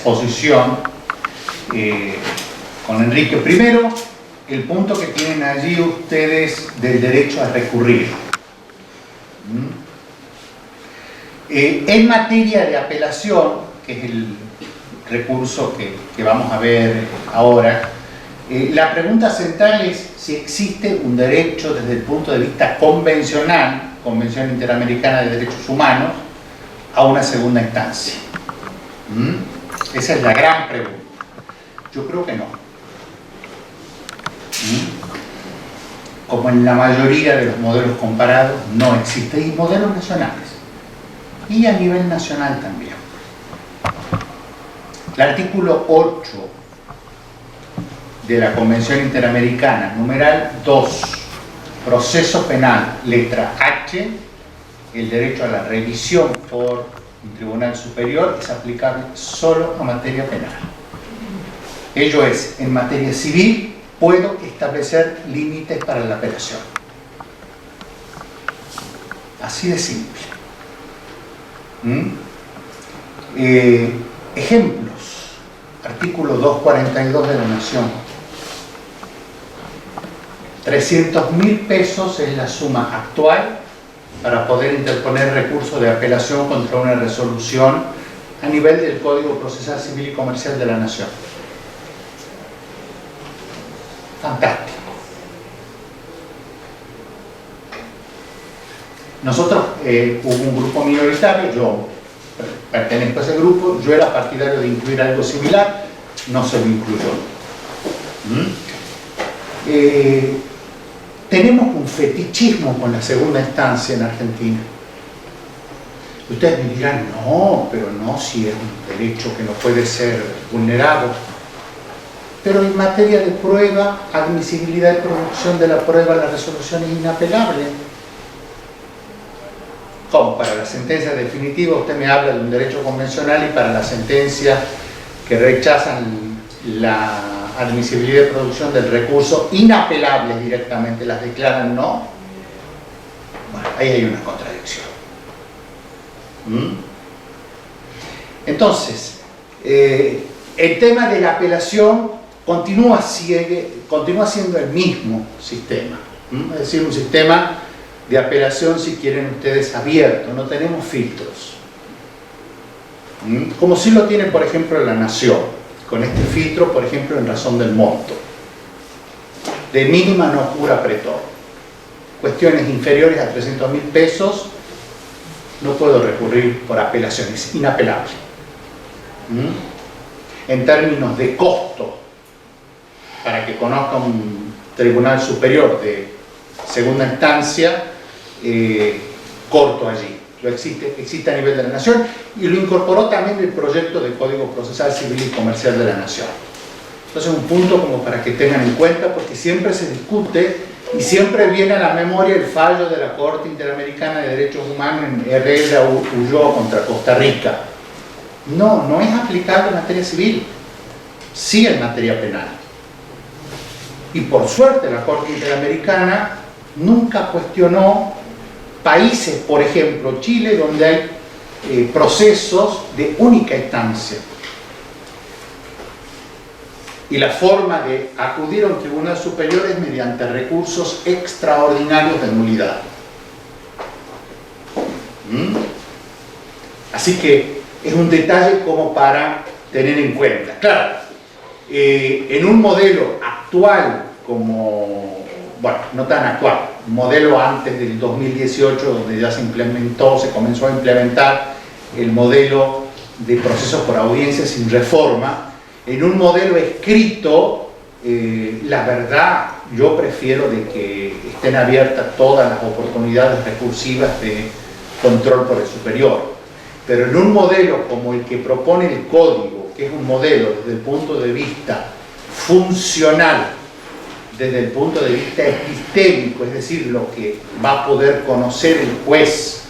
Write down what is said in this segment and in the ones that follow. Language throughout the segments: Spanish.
exposición con Enrique. Primero, el punto que tienen allí ustedes del derecho a recurrir. En materia de apelación, que es el recurso que vamos a ver ahora, la pregunta central es si existe un derecho desde el punto de vista convencional, Convención Interamericana de Derechos Humanos, a una segunda instancia. Esa es la gran pregunta. Yo creo que no. Como en la mayoría de los modelos comparados, no existe. Y modelos nacionales. Y a nivel nacional también. El artículo 8 de la Convención Interamericana, numeral 2, proceso penal, letra H, el derecho a la revisión por un tribunal superior es aplicable solo a materia penal. Ello es, en materia civil puedo establecer límites para la apelación. Así de simple. Ejemplos. Artículo 242 de la Nación. 300.000 pesos es la suma actual para poder interponer recurso de apelación contra una resolución a nivel del Código Procesal Civil y Comercial de la Nación. Fantástico. Nosotros, hubo un grupo minoritario, yo pertenezco a ese grupo, yo era partidario de incluir algo similar, no se lo incluyó. Tenemos un fetichismo con la segunda instancia en Argentina. Ustedes me dirán, no, pero no, si es un derecho que no puede ser vulnerado. Pero en materia de prueba, admisibilidad y producción de la prueba, la resolución es inapelable. ¿Cómo? Para la sentencia definitiva usted me habla de un derecho convencional y para la sentencia que rechazan la admisibilidad y producción del recurso, inapelables directamente, las declaran no. Bueno, ahí hay una contradicción. Entonces, el tema de la apelación continúa siendo el mismo sistema. Es decir, un sistema de apelación, si quieren ustedes, abierto. No tenemos filtros. Como si lo tiene, por ejemplo, la Nación. Con este filtro, por ejemplo, en razón del monto. De mínima no jura pretor. Cuestiones inferiores a 300.000 pesos no puedo recurrir por apelación, es inapelable. En términos de costo, para que conozca un tribunal superior de segunda instancia, corto allí. Lo existe a nivel de la Nación y lo incorporó también el proyecto de Código Procesal Civil y Comercial de la Nación. Entonces, un punto como para que tengan en cuenta, porque siempre se discute y siempre viene a la memoria el fallo de la Corte Interamericana de Derechos Humanos en Herrera Ulloa contra Costa Rica. No, no es aplicable en materia civil, sí en materia penal. Y por suerte la Corte Interamericana nunca cuestionó países, por ejemplo Chile, donde hay procesos de única instancia. Y la forma de acudir a un tribunal superior es mediante recursos extraordinarios de nulidad. Así que es un detalle como para tener en cuenta. Claro, en un modelo actual como, bueno, no tan actual, un modelo antes del 2018 donde ya se comenzó a implementar el modelo de procesos por audiencia sin reforma. En un modelo escrito, la verdad, yo prefiero de que estén abiertas todas las oportunidades recursivas de control por el superior. Pero en un modelo como el que propone el código, que es un modelo desde el punto de vista funcional, desde el punto de vista epistémico, es decir, lo que va a poder conocer el juez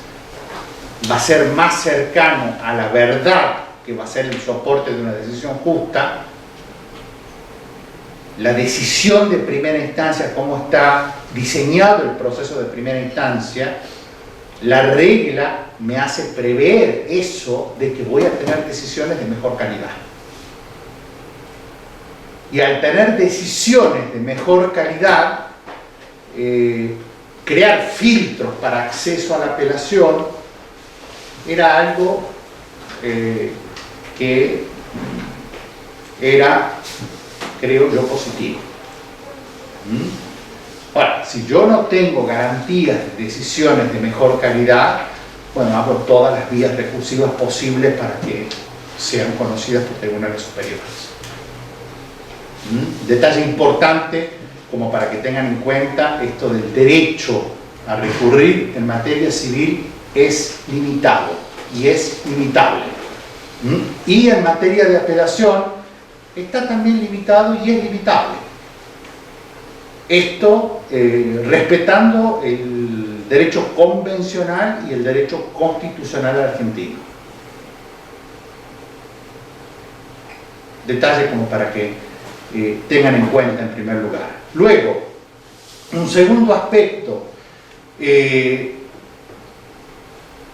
va a ser más cercano a la verdad, que va a ser el soporte de una decisión justa. La decisión de primera instancia, cómo está diseñado el proceso de primera instancia, la regla me hace prever eso de que voy a tener decisiones de mejor calidad. Y al tener decisiones de mejor calidad, crear filtros para acceso a la apelación era algo que era, creo yo, positivo. Ahora, si yo no tengo garantías de decisiones de mejor calidad, bueno, abro todas las vías recursivas posibles para que sean conocidas por tribunales superiores. Detalle importante, como para que tengan en cuenta, esto del derecho a recurrir en materia civil es limitado y es limitable. Y en materia de apelación está también limitado y es limitable. Esto respetando el derecho convencional y el derecho constitucional argentino. Detalle como para que tengan en cuenta en primer lugar. Luego, un segundo aspecto,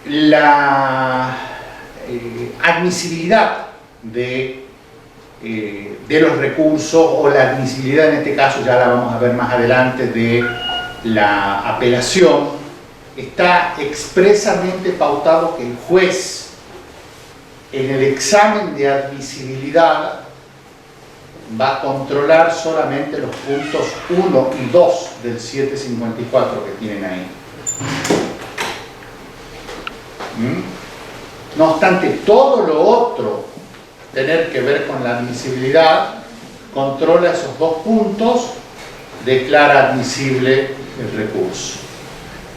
la admisibilidad de los recursos, o la admisibilidad en este caso, ya la vamos a ver más adelante, de la apelación, está expresamente pautado que el juez en el examen de admisibilidad va a controlar solamente los puntos 1 y 2 del 754 que tienen ahí. No obstante, todo lo otro, tener que ver con la admisibilidad, controla esos dos puntos, declara admisible el recurso.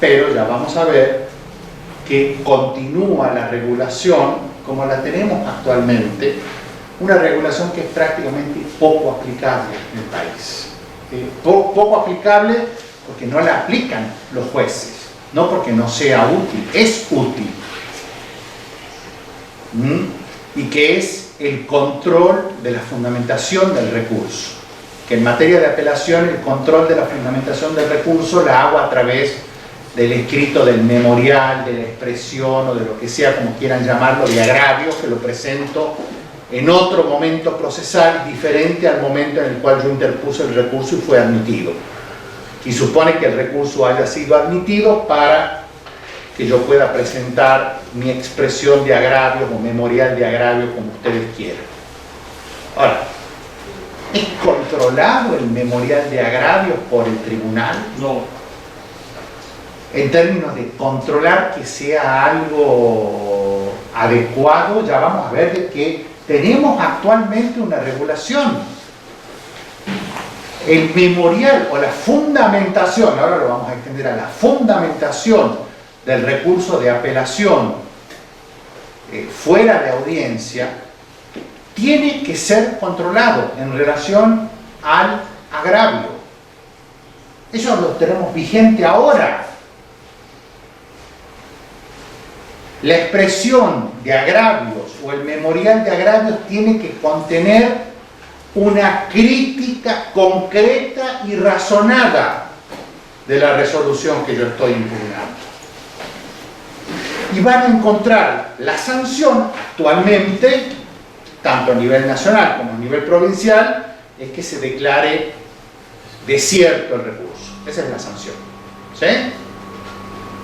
Pero ya vamos a ver que continúa la regulación como la tenemos actualmente, una regulación que es prácticamente poco aplicable en el país. Poco aplicable porque no la aplican los jueces, no porque no sea útil, es útil. Y que es el control de la fundamentación del recurso. Que en materia de apelación, el control de la fundamentación del recurso la hago a través del escrito del memorial, de la expresión o de lo que sea, como quieran llamarlo, de agravio, que lo presento en otro momento procesal diferente al momento en el cual yo interpuse el recurso y fue admitido. Y supone que el recurso haya sido admitido para que yo pueda presentar mi expresión de agravio o memorial de agravio, como ustedes quieran. Ahora, ¿es controlado el memorial de agravio por el tribunal? No. En términos de controlar que sea algo adecuado, ya vamos a ver de que tenemos actualmente una regulación. El memorial o la fundamentación, ahora lo vamos a extender a la fundamentación del recurso de apelación fuera de audiencia, tiene que ser controlado en relación al agravio. Eso lo tenemos vigente ahora. La expresión de agravios o el memorial de agravios tiene que contener una crítica concreta y razonada de la resolución que yo estoy impugnando. Y van a encontrar la sanción actualmente, tanto a nivel nacional como a nivel provincial, es que se declare desierto el recurso. Esa es la sanción. ¿Sí?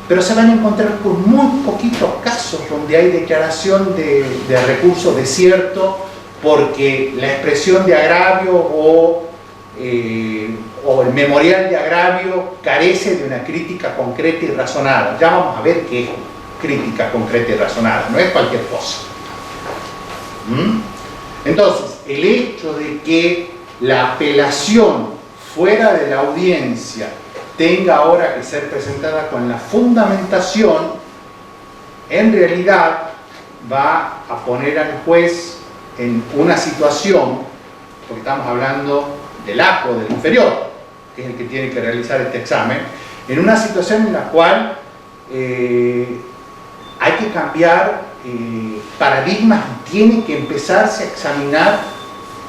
Pero se van a encontrar con muy poquitos casos donde hay declaración de recurso desierto porque la expresión de agravio o el memorial de agravio carece de una crítica concreta y razonada. Ya vamos a ver qué es crítica concreta y razonada, no es cualquier cosa. Entonces, el hecho de que la apelación fuera de la audiencia tenga ahora que ser presentada con la fundamentación, en realidad va a poner al juez en una situación, porque estamos hablando del APO, del inferior, que es el que tiene que realizar este examen, en una situación en la cual hay que cambiar paradigmas y tiene que empezarse a examinar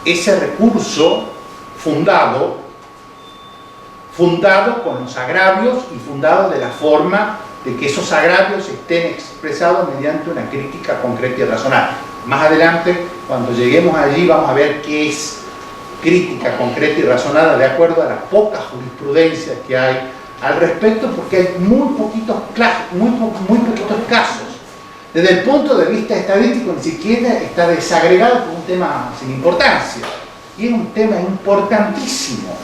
ese recurso fundado con los agravios y fundado de la forma de que esos agravios estén expresados mediante una crítica concreta y razonada. Más adelante, cuando lleguemos allí, vamos a ver qué crítica concreta y razonada de acuerdo a la poca jurisprudencia que hay al respecto, porque hay muy poquitos casos. Desde el punto de vista estadístico ni siquiera está desagregado como un tema sin importancia, y es un tema importantísimo.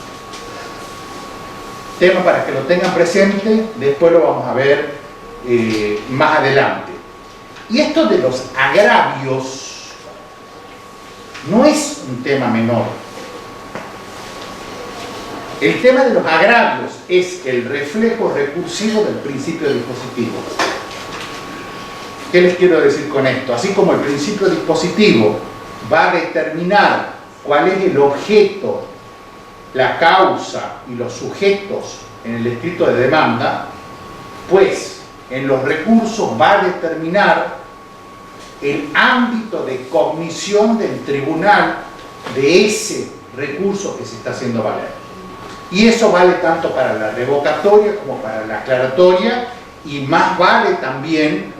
Tema para que lo tengan presente, después lo vamos a ver más adelante. Y esto de los agravios no es un tema menor. El tema de los agravios es el reflejo recursivo del principio dispositivo. ¿Qué les quiero decir con esto? Así como el principio dispositivo va a determinar cuál es el objeto, la causa y los sujetos en el escrito de demanda, pues en los recursos va a determinar el ámbito de cognición del tribunal de ese recurso que se está haciendo valer. Y eso vale tanto para la revocatoria como para la aclaratoria, y más vale también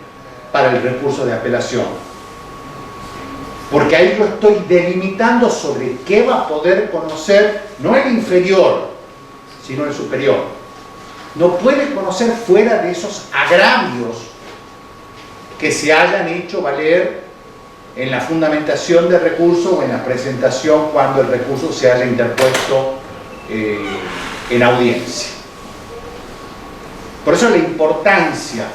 para el recurso de apelación. Porque ahí yo estoy delimitando sobre qué va a poder conocer, no el inferior, sino el superior. No puede conocer fuera de esos agravios que se hayan hecho valer en la fundamentación del recurso o en la presentación cuando el recurso se haya interpuesto en audiencia. Por eso la importancia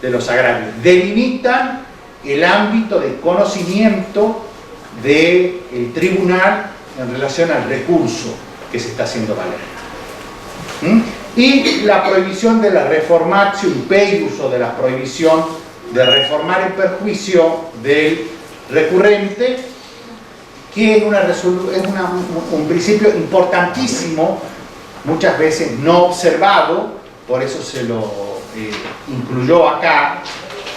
de los agravios. Delimitan el ámbito de conocimiento del tribunal en relación al recurso que se está haciendo valer. Y la prohibición de la reformatio imperius, o de la prohibición de reformar en perjuicio del recurrente, que es un principio importantísimo, muchas veces no observado, por eso se lo incluyó acá,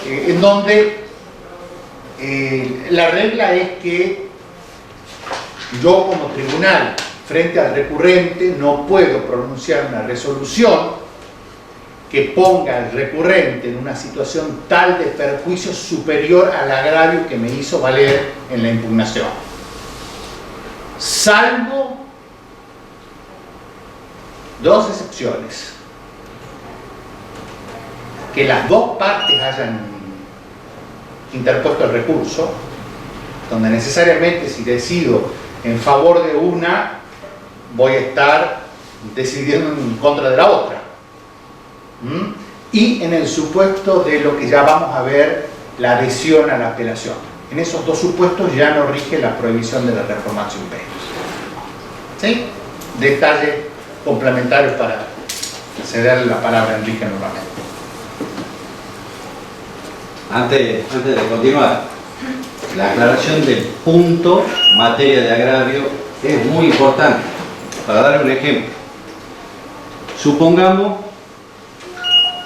en donde la regla es que yo como tribunal frente al recurrente no puedo pronunciar una resolución que ponga al recurrente en una situación tal de perjuicio superior al agravio que me hizo valer en la impugnación, salvo dos excepciones: que las dos partes hayan interpuesto el recurso, donde necesariamente si decido en favor de una, voy a estar decidiendo en contra de la otra. Y en el supuesto de lo que ya vamos a ver, la adhesión a la apelación. En esos dos supuestos ya no rige la prohibición de la reformatio imperius. ¿Sí? Detalles complementarios para cederle la palabra a Enrique nuevamente. Antes de continuar, la aclaración del punto materia de agravio es muy importante. Para dar un ejemplo, supongamos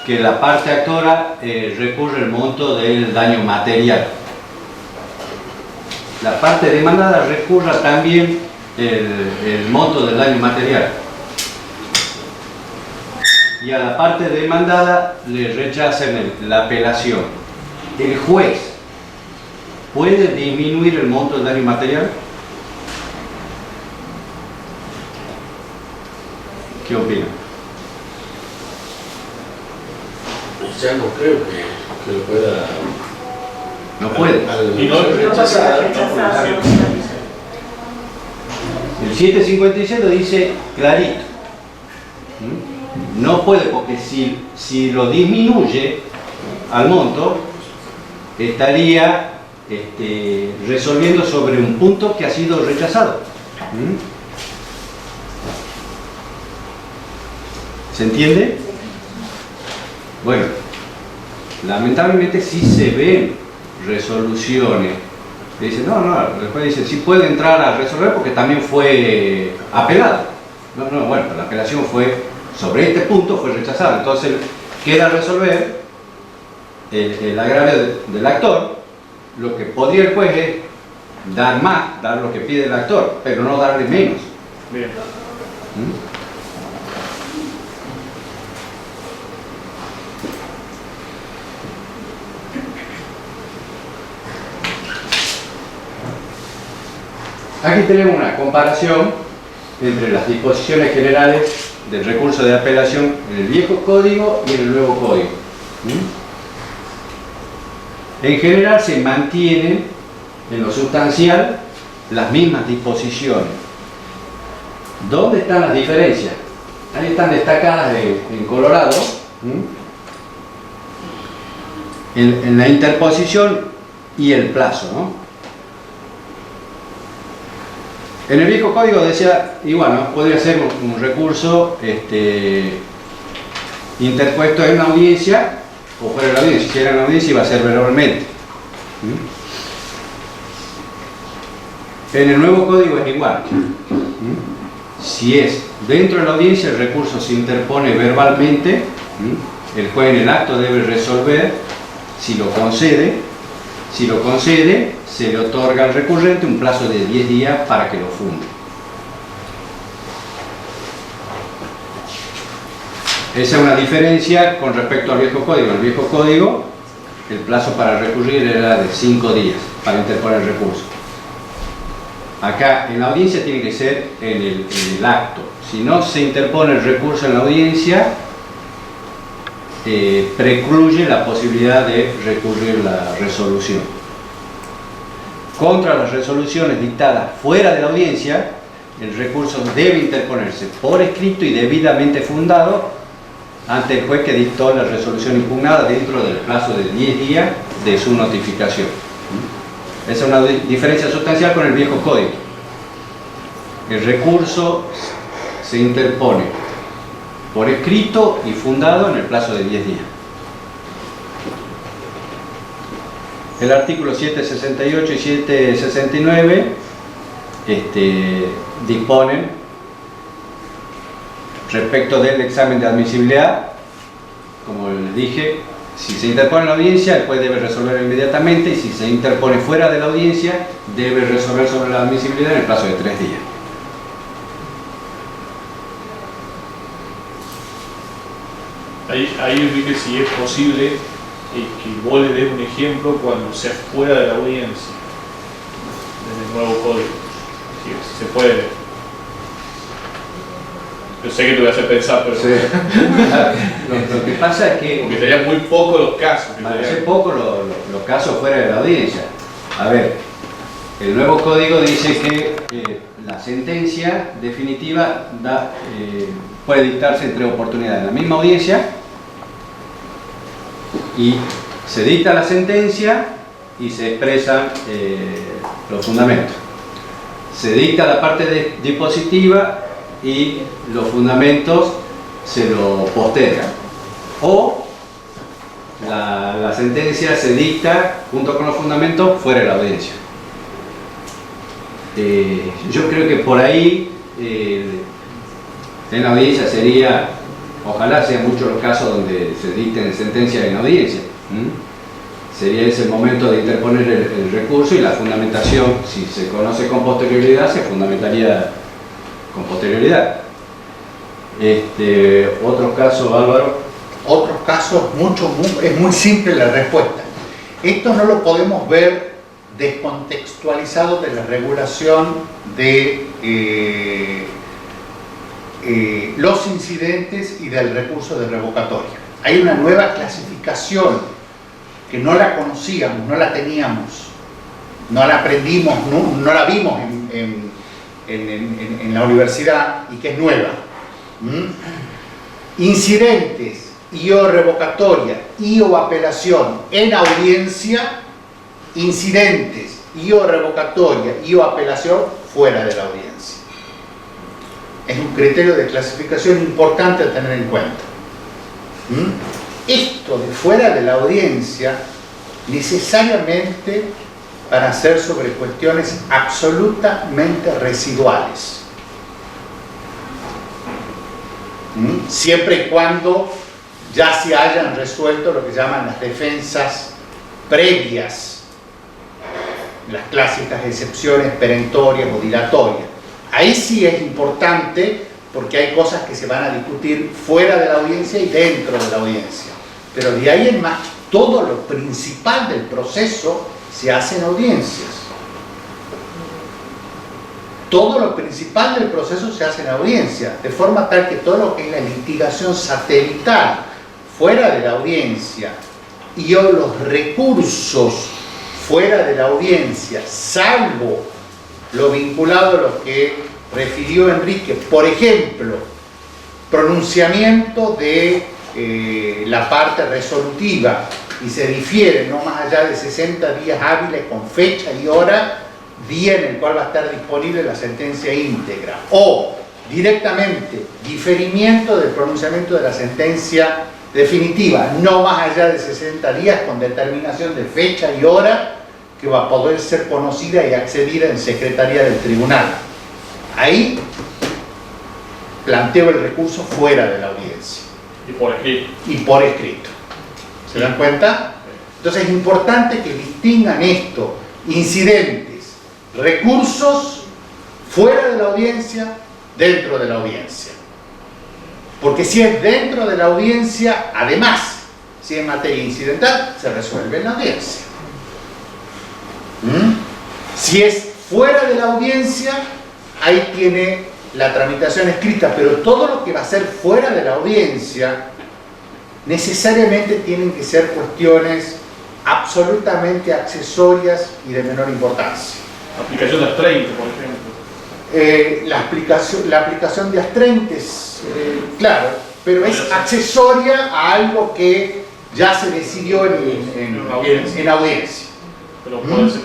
que la parte actora recurre el monto del daño material. La parte demandada recurra también el monto del daño material. Y a la parte demandada le rechacen la apelación. ¿El juez puede disminuir el monto del daño material? ¿Qué opinan? Ya no creo que lo pueda... No puede. Y no rechazar. El 757 dice clarito. No puede, porque si lo disminuye al monto, estaría resolviendo sobre un punto que ha sido rechazado. ¿Se entiende? Bueno, lamentablemente sí se ven resoluciones. Dicen, no, después dicen, sí puede entrar a resolver porque también fue apelado. No, bueno, la apelación fue sobre este punto, fue rechazada. Entonces queda resolver el agravio del actor. Lo que podría el juez es dar más, dar lo que pide el actor, pero no darle menos. Bien. Aquí tenemos una comparación entre las disposiciones generales del recurso de apelación en el viejo código y en el nuevo código. En general se mantienen en lo sustancial las mismas disposiciones. ¿Dónde están las diferencias? Ahí están destacadas en colorado, en la interposición y el plazo, ¿no? En el viejo código decía, y bueno, podría ser un recurso interpuesto en una audiencia o fuera de la audiencia. Si era en la audiencia iba a ser verbalmente. En el nuevo código es igual. Si es dentro de la audiencia, el recurso se interpone verbalmente, el juez en el acto debe resolver si lo concede. Si lo concede, se le otorga al recurrente un plazo de 10 días para que lo funde. Esa es una diferencia con respecto al viejo código. En el viejo código, el plazo para recurrir era de 5 días para interponer el recurso. Acá, en la audiencia, tiene que ser en el acto. Si no se interpone el recurso en la audiencia, precluye la posibilidad de recurrir la resolución. Contra las resoluciones dictadas fuera de la audiencia, el recurso debe interponerse por escrito y debidamente fundado ante el juez que dictó la resolución impugnada dentro del plazo de 10 días de su notificación. Esa es una diferencia sustancial con el viejo código. El recurso se interpone por escrito y fundado en el plazo de 10 días. El artículo 768 y 769 disponen respecto del examen de admisibilidad. Como les dije, si se interpone en la audiencia, el juez debe resolver inmediatamente, y si se interpone fuera de la audiencia, debe resolver sobre la admisibilidad en el plazo de 3 días. Ahí Enrique, si es posible que vos le des un ejemplo cuando sea fuera de la audiencia, desde el nuevo código, si se puede. Yo sé que te voy a hacer pensar, pero... Sí. Lo que pasa es que... Porque serían muy pocos los casos. Hace poco los casos fuera de la audiencia. A ver, el nuevo código dice que la sentencia definitiva puede dictarse en 3 oportunidades. En la misma audiencia, y se dicta la sentencia y se expresan los fundamentos. Se dicta la parte dispositiva y los fundamentos se lo postergan. O la sentencia se dicta junto con los fundamentos fuera de la audiencia. Yo creo que por ahí en la audiencia sería, ojalá sean muchos los casos donde se dicten sentencias en audiencia. Sería ese el momento de interponer el recurso, y la fundamentación, si se conoce con posterioridad, se fundamentaría con posterioridad. Otro caso, Álvaro. Otros casos, es muy simple la respuesta. Esto no lo podemos ver descontextualizado de la regulación de los incidentes y del recurso de revocatoria. Hay una nueva clasificación que no la conocíamos, no la teníamos, no la aprendimos, no la vimos en la universidad, y que es nueva. Incidentes y o revocatoria y o apelación en audiencia, incidentes y o revocatoria y o apelación fuera de la audiencia. Es un criterio de clasificación importante a tener en cuenta. Esto de fuera de la audiencia necesariamente van a ser sobre cuestiones absolutamente residuales. Siempre y cuando ya se hayan resuelto lo que llaman las defensas previas, las clásicas excepciones perentorias o dilatorias. Ahí sí es importante, porque hay cosas que se van a discutir fuera de la audiencia y dentro de la audiencia. Pero de ahí en más, todo lo principal del proceso se hace en audiencias. todo lo principal del proceso se hace en audiencia, de forma tal que todo lo que es la litigación satelital fuera de la audiencia y los recursos fuera de la audiencia, salvo lo vinculado a lo que refirió Enrique, por ejemplo, pronunciamiento de la parte resolutiva y se difiere no más allá de 60 días hábiles con fecha y hora, día en el cual va a estar disponible la sentencia íntegra, o directamente diferimiento del pronunciamiento de la sentencia definitiva, no más allá de 60 días con determinación de fecha y hora que va a poder ser conocida y accedida en secretaría del tribunal. Ahí planteo el recurso fuera de la audiencia. Y por escrito. Y por escrito. ¿Se dan cuenta? Entonces es importante que distingan esto: incidentes, recursos fuera de la audiencia, dentro de la audiencia. Porque si es dentro de la audiencia, además, si es materia incidental, se resuelve en la audiencia. Si es fuera de la audiencia, ahí tiene la tramitación escrita, pero todo lo que va a ser fuera de la audiencia necesariamente tienen que ser cuestiones absolutamente accesorias y de menor importancia. Aplicación de astreinte, por ejemplo. La aplicación de astreinte, claro, pero es accesoria a algo que ya se decidió en audiencia. Pero puede ser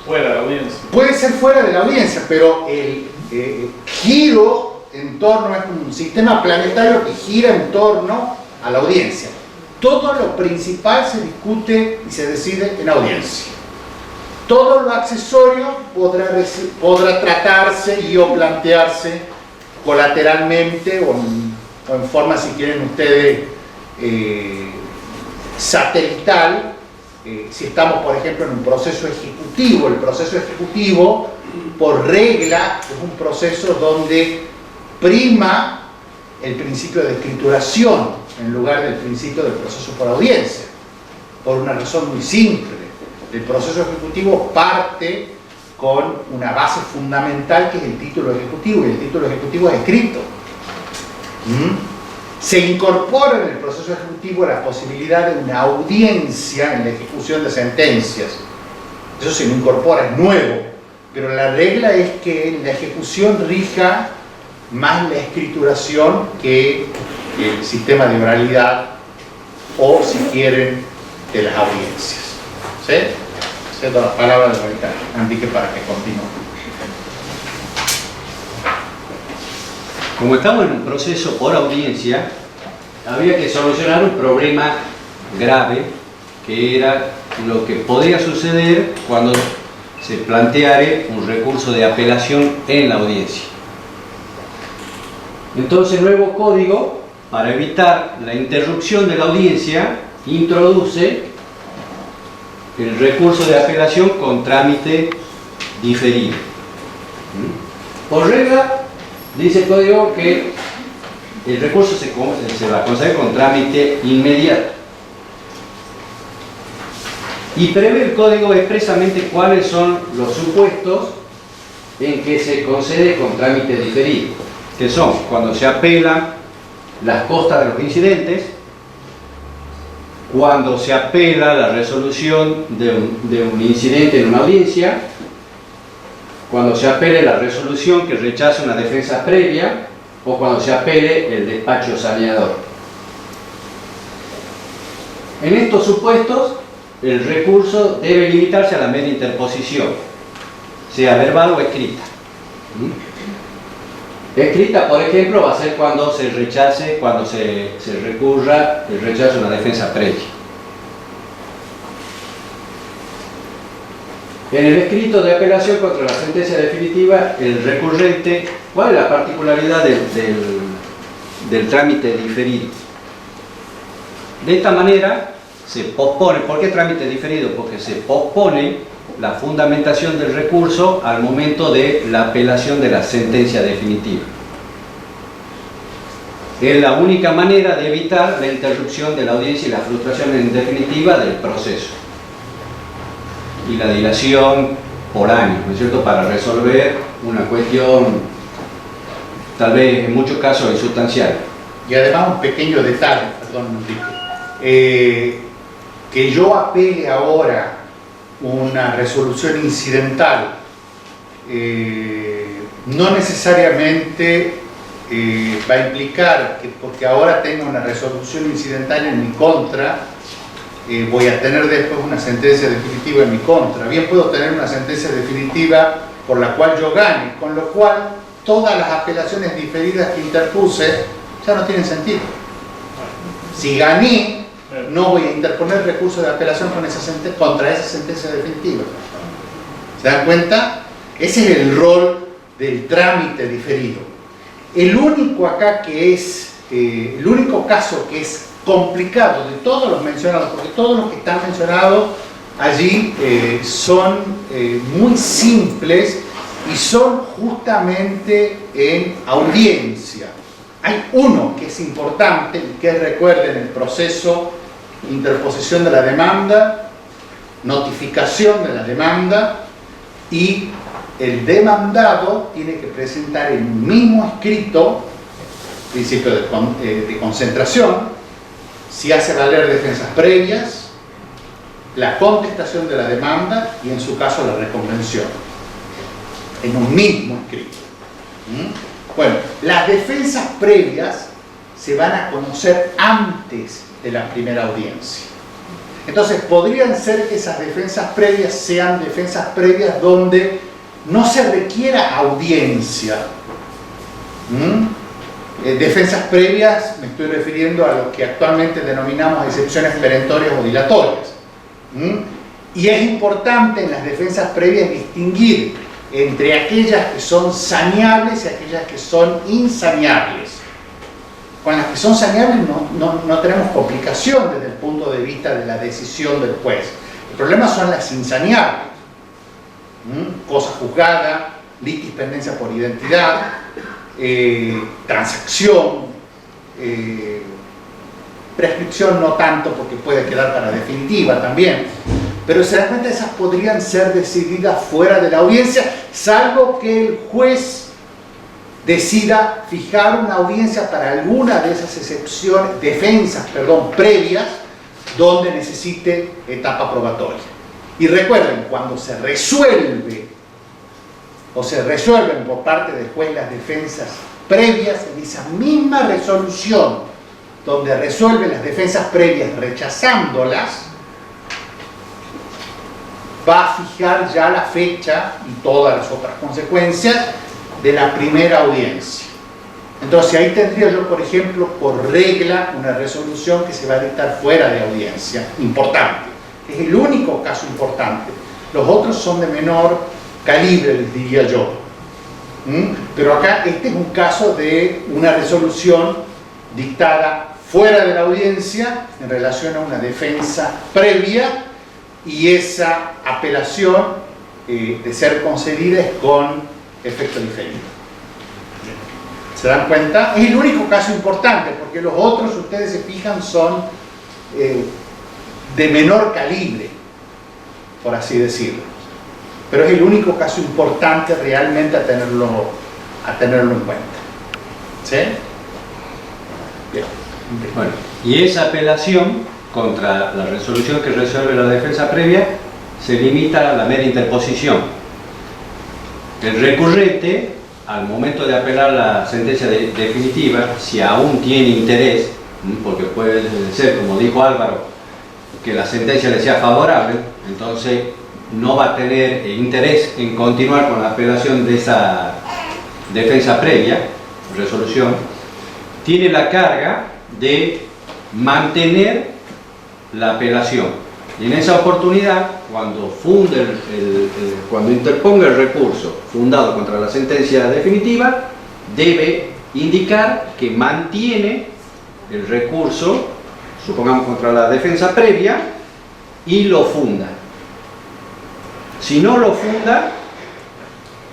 fuera de la audiencia. Puede ser fuera de la audiencia, pero el giro en torno es un sistema planetario que gira en torno a la audiencia. Todo lo principal se discute y se decide en audiencia. Todo lo accesorio podrá tratarse y o plantearse colateralmente o en forma, si quieren ustedes, satelital. Si estamos, por ejemplo, en un proceso ejecutivo, el proceso ejecutivo, por regla, es un proceso donde prima el principio de escrituración en lugar del principio del proceso por audiencia, por una razón muy simple. El proceso ejecutivo parte con una base fundamental que es el título ejecutivo, y el título ejecutivo es escrito. Se incorpora en el proceso ejecutivo la posibilidad de una audiencia en la ejecución de sentencias. Eso se incorpora, es nuevo, pero la regla es que en la ejecución rija más la escrituración que el sistema de oralidad, o si quieren, de las audiencias. ¿Sí? Cedo las palabras de Enrique para que continúe. Como estamos en un proceso por audiencia, había que solucionar un problema grave, que era lo que podría suceder cuando se planteare un recurso de apelación en la audiencia. Entonces el nuevo código, para evitar la interrupción de la audiencia, introduce el recurso de apelación con trámite diferido. Por regla, dice el código que el recurso se va a conceder con trámite inmediato. Y prevé el código expresamente cuáles son los supuestos en que se concede con trámite diferido, que son cuando se apelan las costas de los incidentes, cuando se apela la resolución de un incidente en una audiencia, cuando se apele la resolución que rechaza una defensa previa, o cuando se apele el despacho saneador. En estos supuestos, el recurso debe limitarse a la mera interposición, sea verbal o escrita. Escrita, por ejemplo, va a ser cuando se rechace, cuando se recurra el rechazo de una defensa previa. En el escrito de apelación contra la sentencia definitiva, el recurrente, ¿cuál es la particularidad del trámite diferido? De esta manera se pospone. ¿Por qué trámite diferido? Porque se pospone la fundamentación del recurso al momento de la apelación de la sentencia definitiva. Es la única manera de evitar la interrupción de la audiencia y la frustración en definitiva del proceso y la dilación por años, ¿no es cierto?, para resolver una cuestión tal vez en muchos casos insustancial. Y además un pequeño detalle, perdón, Enrique, que yo apele ahora una resolución incidental, no necesariamente va a implicar que porque ahora tenga una resolución incidental en mi contra, voy a tener después una sentencia definitiva en mi contra. Bien puedo tener una sentencia definitiva por la cual yo gane, con lo cual todas las apelaciones diferidas que interpuse ya no tienen sentido. Si gané, no voy a interponer recurso de apelación contra esa sentencia definitiva. ¿Se dan cuenta? Ese es el rol del trámite diferido. El único caso que es complicado de todos los mencionados, porque todos los que están mencionados allí son muy simples y son justamente en audiencia. Hay uno que es importante y que recuerden el proceso: interposición de la demanda, notificación de la demanda, y el demandado tiene que presentar el mismo escrito, principio de concentración, si hace valer defensas previas, la contestación de la demanda y en su caso la reconvención, en un mismo escrito. Bueno, las defensas previas se van a conocer antes de la primera audiencia. Entonces podrían ser que esas defensas previas sean defensas previas donde no se requiera audiencia. Defensas previas, me estoy refiriendo a lo que actualmente denominamos excepciones perentorias o dilatorias. Y es importante en las defensas previas distinguir entre aquellas que son saneables y aquellas que son insaneables. Con las que son saneables no tenemos complicación desde el punto de vista de la decisión del juez. El problema son las insaneables. Cosa juzgada, litis pendencia por identidad, transacción, prescripción no tanto porque puede quedar para definitiva también, pero se dan cuenta, esas podrían ser decididas fuera de la audiencia, salvo que el juez decida fijar una audiencia para alguna de esas defensas previas, donde necesite etapa probatoria. Y recuerden, cuando se resuelve o se resuelven por parte del juez las defensas previas, en esa misma resolución donde resuelve las defensas previas rechazándolas, va a fijar ya la fecha y todas las otras consecuencias de la primera audiencia. Entonces ahí tendría yo, por ejemplo, por regla, una resolución que se va a dictar fuera de audiencia, importante. Es el único caso importante. Los otros son de menor calibre, les diría yo. Pero acá este es un caso de una resolución dictada fuera de la audiencia en relación a una defensa previa, y esa apelación de ser concedida es con efecto diferido. ¿Se dan cuenta? Es el único caso importante, porque los otros, ustedes se fijan, son de menor calibre, por así decirlo. Pero es el único caso importante realmente a tenerlo en cuenta. ¿Sí? Bien. Bueno, y esa apelación contra la resolución que resuelve la defensa previa se limita a la mera interposición. El recurrente, al momento de apelar la sentencia definitiva, si aún tiene interés, porque puede ser, como dijo Álvaro, que la sentencia le sea favorable, entonces no va a tener interés en continuar con la apelación de esa defensa previa, resolución, tiene la carga de mantener la apelación. Y en esa oportunidad, cuando cuando interponga el recurso fundado contra la sentencia definitiva, debe indicar que mantiene el recurso, supongamos contra la defensa previa, y lo funda. Si no lo funda,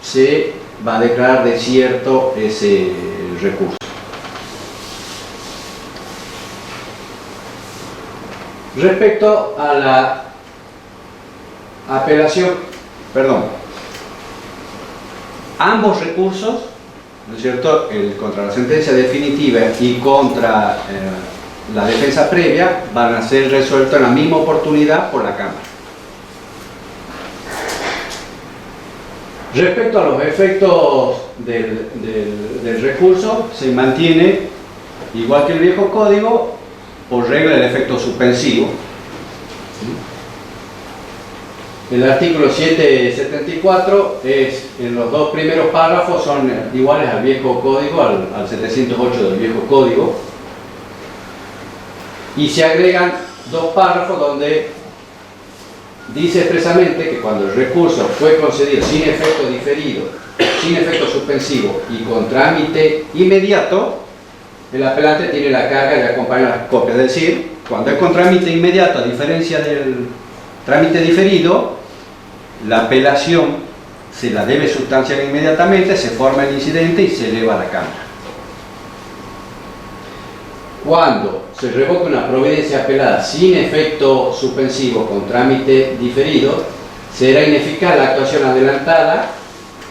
se va a declarar desierto ese recurso. Respecto a la apelación, ambos recursos, ¿no es cierto?, contra la sentencia definitiva y contra la defensa previa, van a ser resueltos en la misma oportunidad por la Cámara. Respecto a los efectos del recurso, se mantiene, igual que el viejo código, por regla el efecto suspensivo. El artículo 774 en los dos primeros párrafos son iguales al viejo código, al 708 del viejo código, y se agregan dos párrafos donde dice expresamente que cuando el recurso fue concedido sin efecto diferido, sin efecto suspensivo y con trámite inmediato, el apelante tiene la carga de acompañar las copias. Es decir, cuando es con trámite inmediato, a diferencia del trámite diferido, la apelación se la debe sustanciar inmediatamente, se forma el incidente y se eleva a la Cámara. Cuando se revoca una providencia apelada sin efecto suspensivo con trámite diferido, será ineficaz la actuación adelantada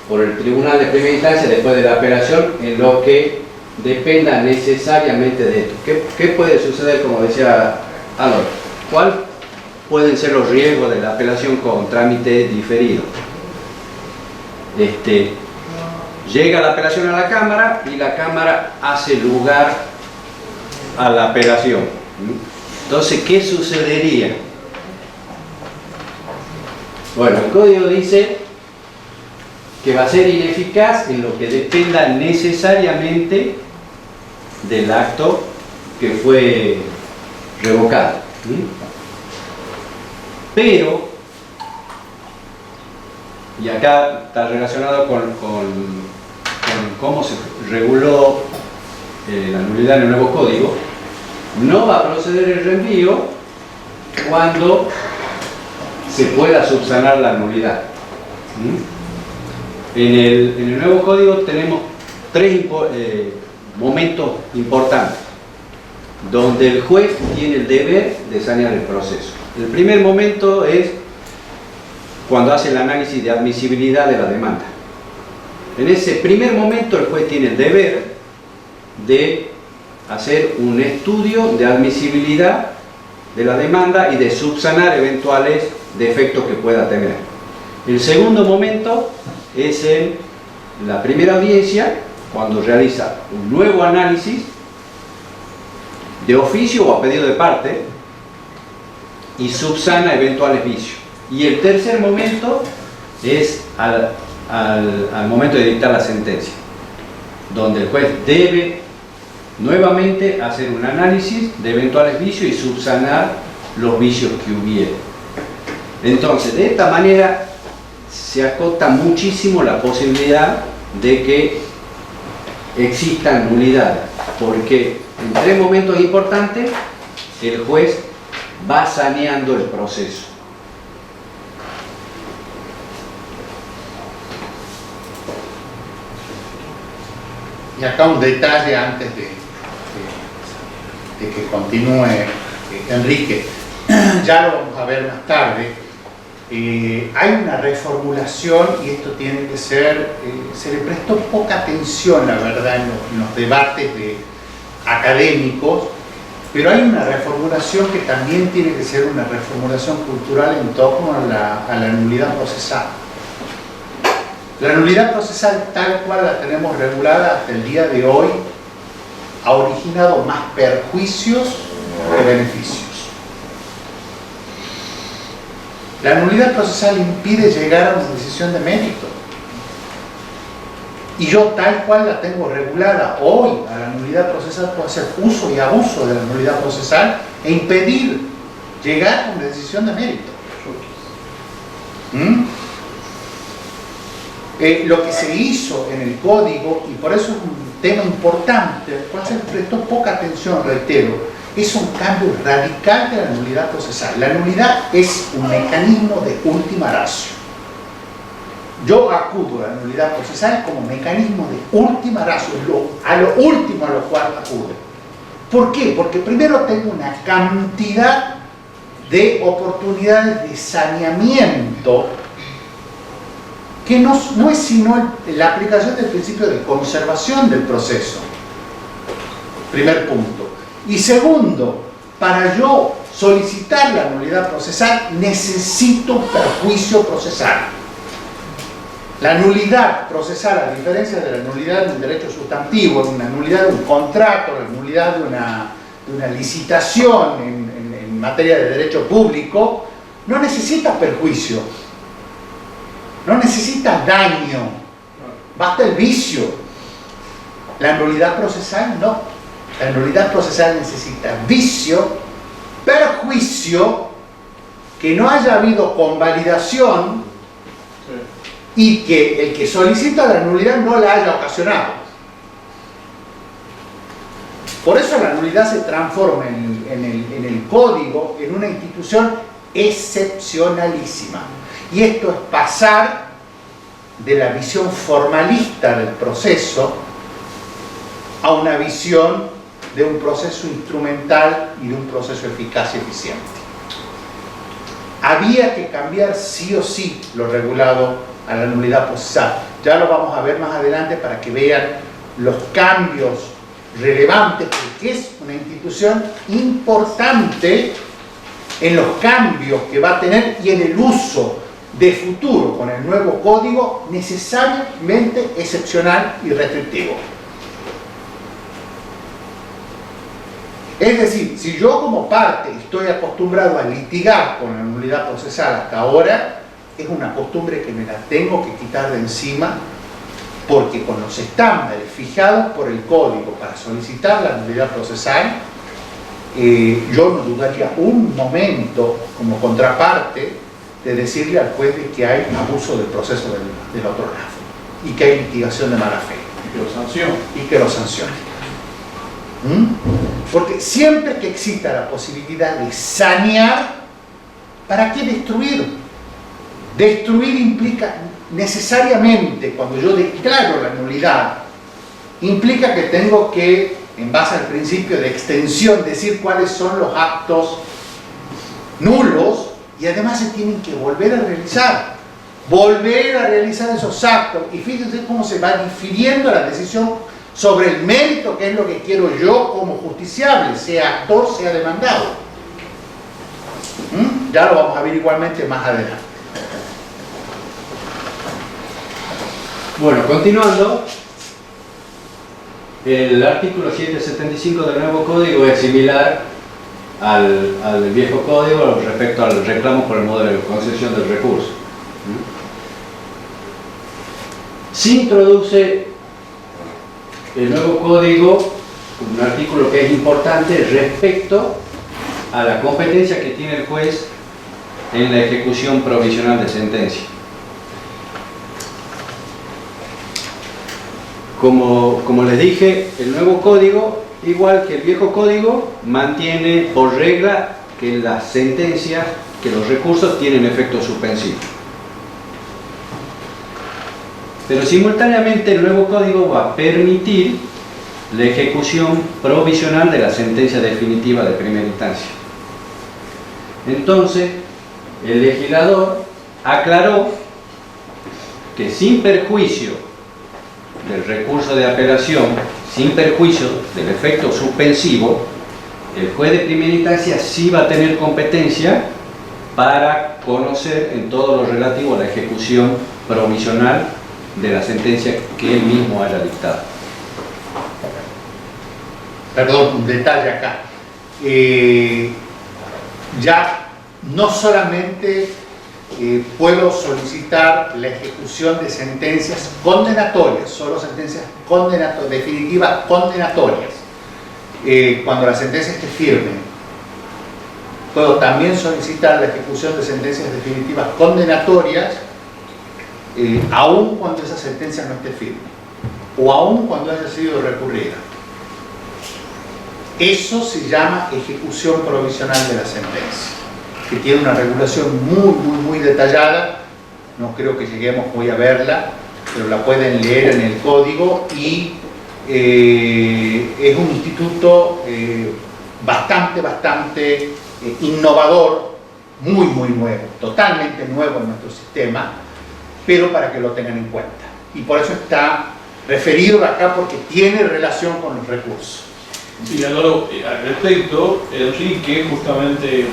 por el Tribunal de Primera Instancia después de la apelación en lo que dependa necesariamente de esto. ¿Qué puede suceder, como decía Álvaro? ¿Cuál pueden ser los riesgos de la apelación con trámite diferido? Llega la apelación a la Cámara y la Cámara hace lugar a la apelación. Entonces, ¿qué sucedería? Bueno, el código dice que va a ser ineficaz en lo que dependa necesariamente del acto que fue revocado. Pero, y acá está relacionado con cómo se reguló la nulidad en el nuevo código, no va a proceder el reenvío cuando se pueda subsanar la nulidad. En el nuevo código tenemos tres momentos importantes donde el juez tiene el deber de sanear el proceso. El primer momento es cuando hace el análisis de admisibilidad de la demanda. En ese primer momento el juez tiene el deber de hacer un estudio de admisibilidad de la demanda y de subsanar eventuales defectos que pueda tener. El segundo momento es en la primera audiencia, cuando realiza un nuevo análisis de oficio o a pedido de parte y subsana eventuales vicios. Y el tercer momento es al momento de dictar la sentencia, donde el juez debe nuevamente hacer un análisis de eventuales vicios y subsanar los vicios que hubiera. Entonces, de esta manera se acota muchísimo la posibilidad de que existan nulidades, porque en tres momentos importantes el juez va saneando el proceso. Y acá un detalle antes de que continúe Enrique, ya lo vamos a ver más tarde. Hay una reformulación, y esto tiene que ser, se le prestó poca atención, la verdad, en los debates académicos, pero hay una reformulación que también tiene que ser una reformulación cultural en torno a la nulidad procesal. La nulidad procesal, tal cual la tenemos regulada hasta el día de hoy, ha originado más perjuicios que beneficios. La nulidad procesal impide llegar a una decisión de mérito. Y yo, tal cual la tengo regulada hoy, a la nulidad procesal, puedo hacer uso y abuso de la nulidad procesal e impedir llegar a una decisión de mérito. Lo que se hizo en el código, y por eso es un tema importante, al cual se le prestó poca atención, reitero, es un cambio radical de la nulidad procesal. La nulidad es un mecanismo de ultima ratio. Yo acudo a la nulidad procesal como mecanismo de ultima ratio, a lo último a lo cual acudo. ¿Por qué? Porque primero tengo una cantidad de oportunidades de saneamiento que no es sino la aplicación del principio de conservación del proceso. Primer punto. Y segundo, para yo solicitar la nulidad procesal necesito perjuicio procesal. La nulidad procesal, a diferencia de la nulidad de un derecho sustantivo, la nulidad de un contrato, la nulidad de una licitación en materia de derecho público, no necesita perjuicio, no necesita daño, basta el vicio. La nulidad procesal no. La nulidad procesal necesita vicio, perjuicio, que no haya habido convalidación y que el que solicita la nulidad no la haya ocasionado. Por eso la nulidad se transforma en el código en una institución excepcionalísima. Y esto es pasar de la visión formalista del proceso a una visión de un proceso instrumental y de un proceso eficaz y eficiente. Había que cambiar sí o sí lo regulado a la nulidad procesal. Ya lo vamos a ver más adelante para que vean los cambios relevantes, porque es una institución importante en los cambios que va a tener y en el uso de futuro con el nuevo código necesariamente excepcional y restrictivo. Es decir, si yo como parte estoy acostumbrado a litigar con la nulidad procesal hasta ahora, es una costumbre que me la tengo que quitar de encima, porque con los estándares fijados por el código para solicitar la nulidad procesal, yo no dudaría un momento como contraparte de decirle al juez de que hay abuso del proceso del otro lado y que hay litigación de mala fe. Y que lo sancione. Porque siempre que exista la posibilidad de sanear, ¿para qué destruir? Destruir implica necesariamente, cuando yo declaro la nulidad, implica que tengo que, en base al principio de extensión, decir cuáles son los actos nulos, y además se tienen que volver a realizar esos actos. Y fíjense cómo se va difiriendo la decisión sobre el mérito, que es lo que quiero yo como justiciable, sea actor, sea demandado. Ya lo vamos a ver igualmente más adelante. Bueno, continuando, el artículo 775 del nuevo código es similar al viejo código respecto al reclamo por el modelo de concesión del recurso. Se introduce el nuevo código un artículo que es importante respecto a la competencia que tiene el juez en la ejecución provisional de sentencia. Como les dije, el nuevo código, igual que el viejo código, mantiene por regla que las sentencias, que los recursos tienen efecto suspensivo. Pero simultáneamente el nuevo código va a permitir la ejecución provisional de la sentencia definitiva de primera instancia. Entonces, el legislador aclaró que sin perjuicio del recurso de apelación, sin perjuicio del efecto suspensivo, el juez de primera instancia sí va a tener competencia para conocer en todo lo relativo a la ejecución provisional de la sentencia que él mismo haya dictado. Perdón, un detalle acá. Ya no solamente puedo solicitar la ejecución de sentencias condenatorias, solo sentencias definitivas condenatorias, cuando la sentencia esté firme. Puedo también solicitar la ejecución de sentencias definitivas condenatorias aun cuando esa sentencia no esté firme o aun cuando haya sido recurrida. Eso se llama ejecución provisional de la sentencia, que tiene una regulación muy detallada. No creo que lleguemos hoy a verla, pero la pueden leer en el código, y es un instituto bastante innovador, muy nuevo, totalmente nuevo en nuestro sistema, pero para que lo tengan en cuenta. Y por eso está referido acá, porque tiene relación con los recursos. Sí, Adoro, al respecto, Enrique justamente en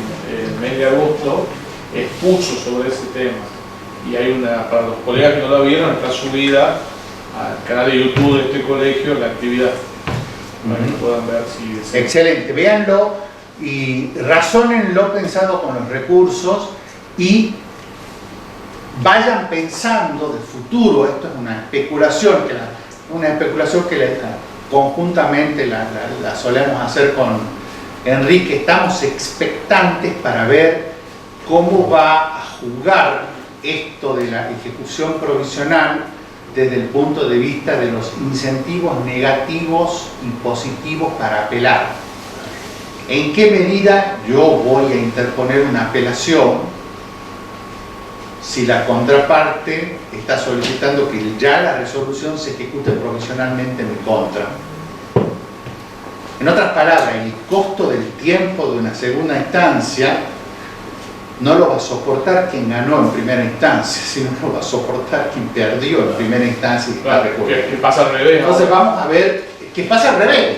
el mes de agosto expuso sobre ese tema. Y hay una, para los colegas que no la vieron, está subida al canal de YouTube de este colegio la actividad. Para que puedan ver si desean. Excelente, véanlo y razónenlo pensando con los recursos y vayan pensando de futuro. Esto es una especulación que conjuntamente la solemos hacer con Enrique. Estamos expectantes para ver cómo va a jugar esto de la ejecución provisional desde el punto de vista de los incentivos negativos y positivos para apelar. ¿En qué medida yo voy a interponer una apelación si la contraparte está solicitando que ya la resolución se ejecute provisionalmente en mi contra? En otras palabras, el costo del tiempo de una segunda instancia no lo va a soportar quien ganó en primera instancia, sino lo va a soportar quien perdió en primera instancia y está recurriendo. ¿Qué pasa al revés? Entonces vamos a ver qué pasa al revés.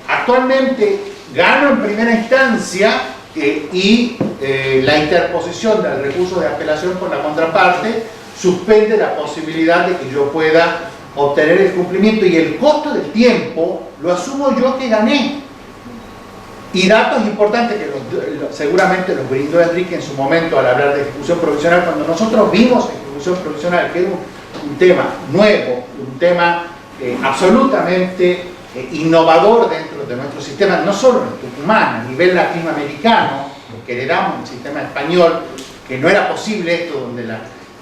Actualmente gano en primera instancia y la interposición del recurso de apelación por la contraparte suspende la posibilidad de que yo pueda obtener el cumplimiento, y el costo del tiempo lo asumo yo que gané. Y datos importantes que seguramente los brindó Enrique en su momento al hablar de ejecución provisional. Cuando nosotros vimos ejecución provisional, que era un tema nuevo, un tema absolutamente innovador dentro de nuestro sistema, no solo en Tucumán, a nivel latinoamericano, porque heredamos un sistema español, que no era posible esto, donde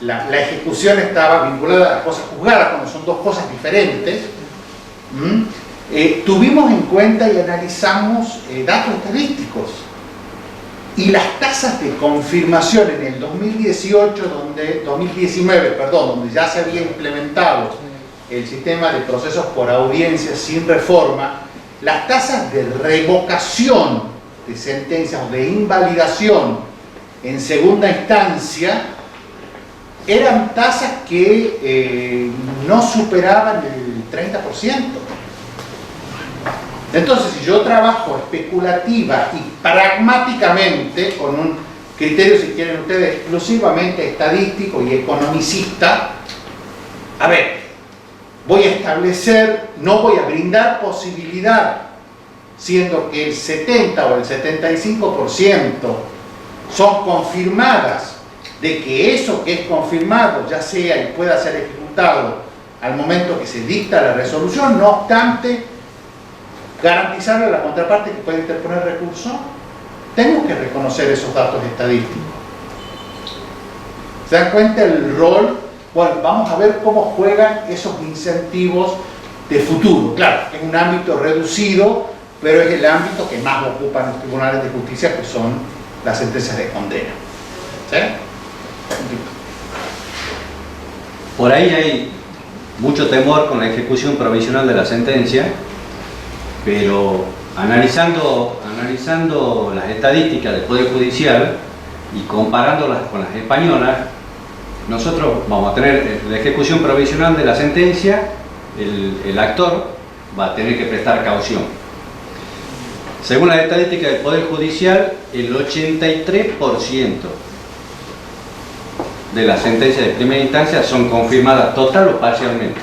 la ejecución estaba vinculada a las cosas juzgadas, cuando son dos cosas diferentes. Tuvimos en cuenta y analizamos datos estadísticos, y las tasas de confirmación en el 2019, donde ya se había implementado el sistema de procesos por audiencia sin reforma, las tasas de revocación de sentencias o de invalidación en segunda instancia eran tasas que no superaban el 30%. Entonces, si yo trabajo especulativa y pragmáticamente, con un criterio, si quieren ustedes, exclusivamente estadístico y economicista, a ver, voy a establecer, no voy a brindar posibilidad, siendo que el 70 o el 75% son confirmadas, de que eso que es confirmado ya sea y pueda ser ejecutado al momento que se dicta la resolución. No obstante, garantizarle a la contraparte que puede interponer recurso. Tengo que reconocer esos datos estadísticos. ¿Se dan cuenta el rol? Bueno, vamos a ver cómo juegan esos incentivos de futuro. Claro, es un ámbito reducido, pero es el ámbito que más ocupan los tribunales de justicia, que son las sentencias de condena. ¿Sí? Por ahí hay mucho temor con la ejecución provisional de la sentencia, pero analizando las estadísticas del Poder Judicial y comparándolas con las españolas, nosotros vamos a tener la ejecución provisional de la sentencia, el actor va a tener que prestar caución. Según las estadísticas del Poder Judicial, el 83% de las sentencias de primera instancia son confirmadas total o parcialmente.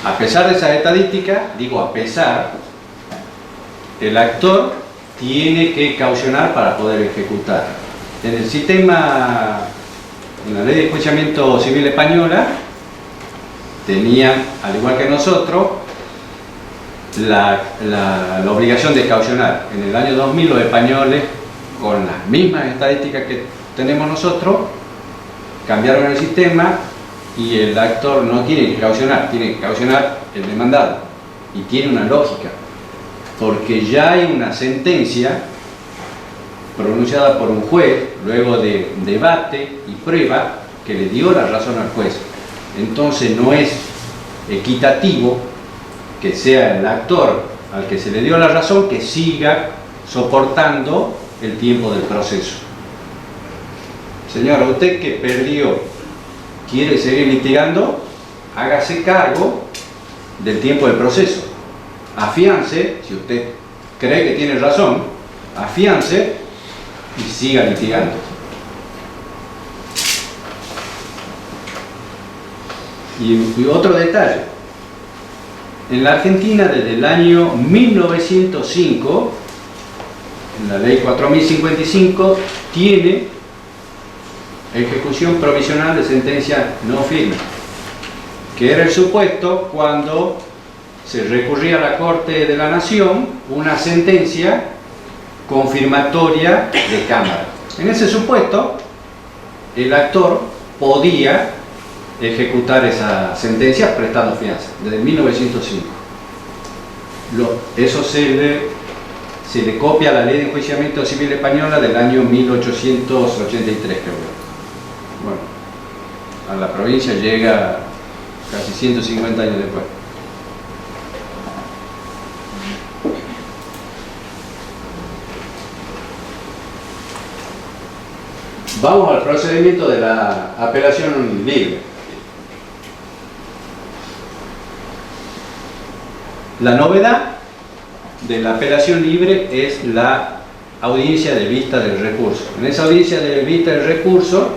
A pesar de esas estadísticas, digo a pesar, el actor tiene que caucionar para poder ejecutar. En el sistema, en la ley de enjuiciamiento civil española, tenían, al igual que nosotros, la obligación de caucionar. En el año 2000 los españoles, con las mismas estadísticas que tenemos nosotros, cambiaron el sistema y el actor no tiene que caucionar, tiene que caucionar el demandado. Y tiene una lógica, porque ya hay una sentencia pronunciada por un juez, luego de debate y prueba, que le dio la razón al juez. Entonces no es equitativo que sea el actor al que se le dio la razón que siga soportando el tiempo del proceso. señora, usted que perdió, quiere seguir litigando, hágase cargo del tiempo del proceso. Afiance, si usted cree que tiene razón, afiance y siga litigando. Y otro detalle, en la Argentina desde el año 1905, en la ley 4055, tiene ejecución provisional de sentencia no firme, que era el supuesto cuando se recurría a la Corte de la Nación una sentencia confirmatoria de Cámara. En ese supuesto, el actor podía ejecutar esa sentencia prestando fianza, desde 1905. Eso se le copia a la Ley de Enjuiciamiento Civil Española del año 1883, creo. Bueno, a la provincia llega casi 150 años después. Vamos al procedimiento de la apelación libre. La novedad de la apelación libre es la audiencia de vista del recurso. En esa audiencia de vista del recurso,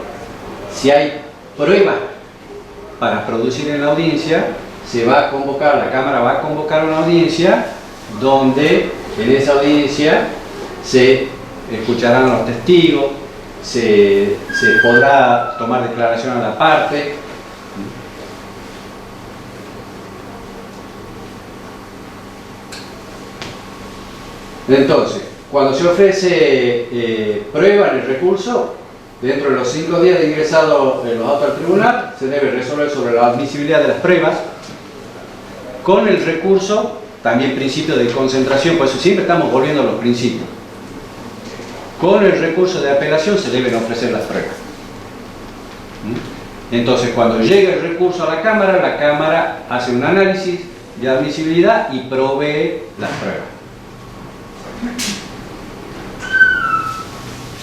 si hay pruebas para producir en la audiencia, se va a convocar, la Cámara va a convocar una audiencia donde en esa audiencia se escucharán a los testigos, se podrá tomar declaración a la parte. Entonces, cuando se ofrece prueba en el recurso, dentro de los 5 días de ingresado los autos al tribunal, se debe resolver sobre la admisibilidad de las pruebas. Con el recurso, también principio de concentración, por eso siempre estamos volviendo a los principios. Con el recurso de apelación se deben ofrecer las pruebas. Entonces, cuando llega el recurso a la Cámara hace un análisis de admisibilidad y provee las pruebas.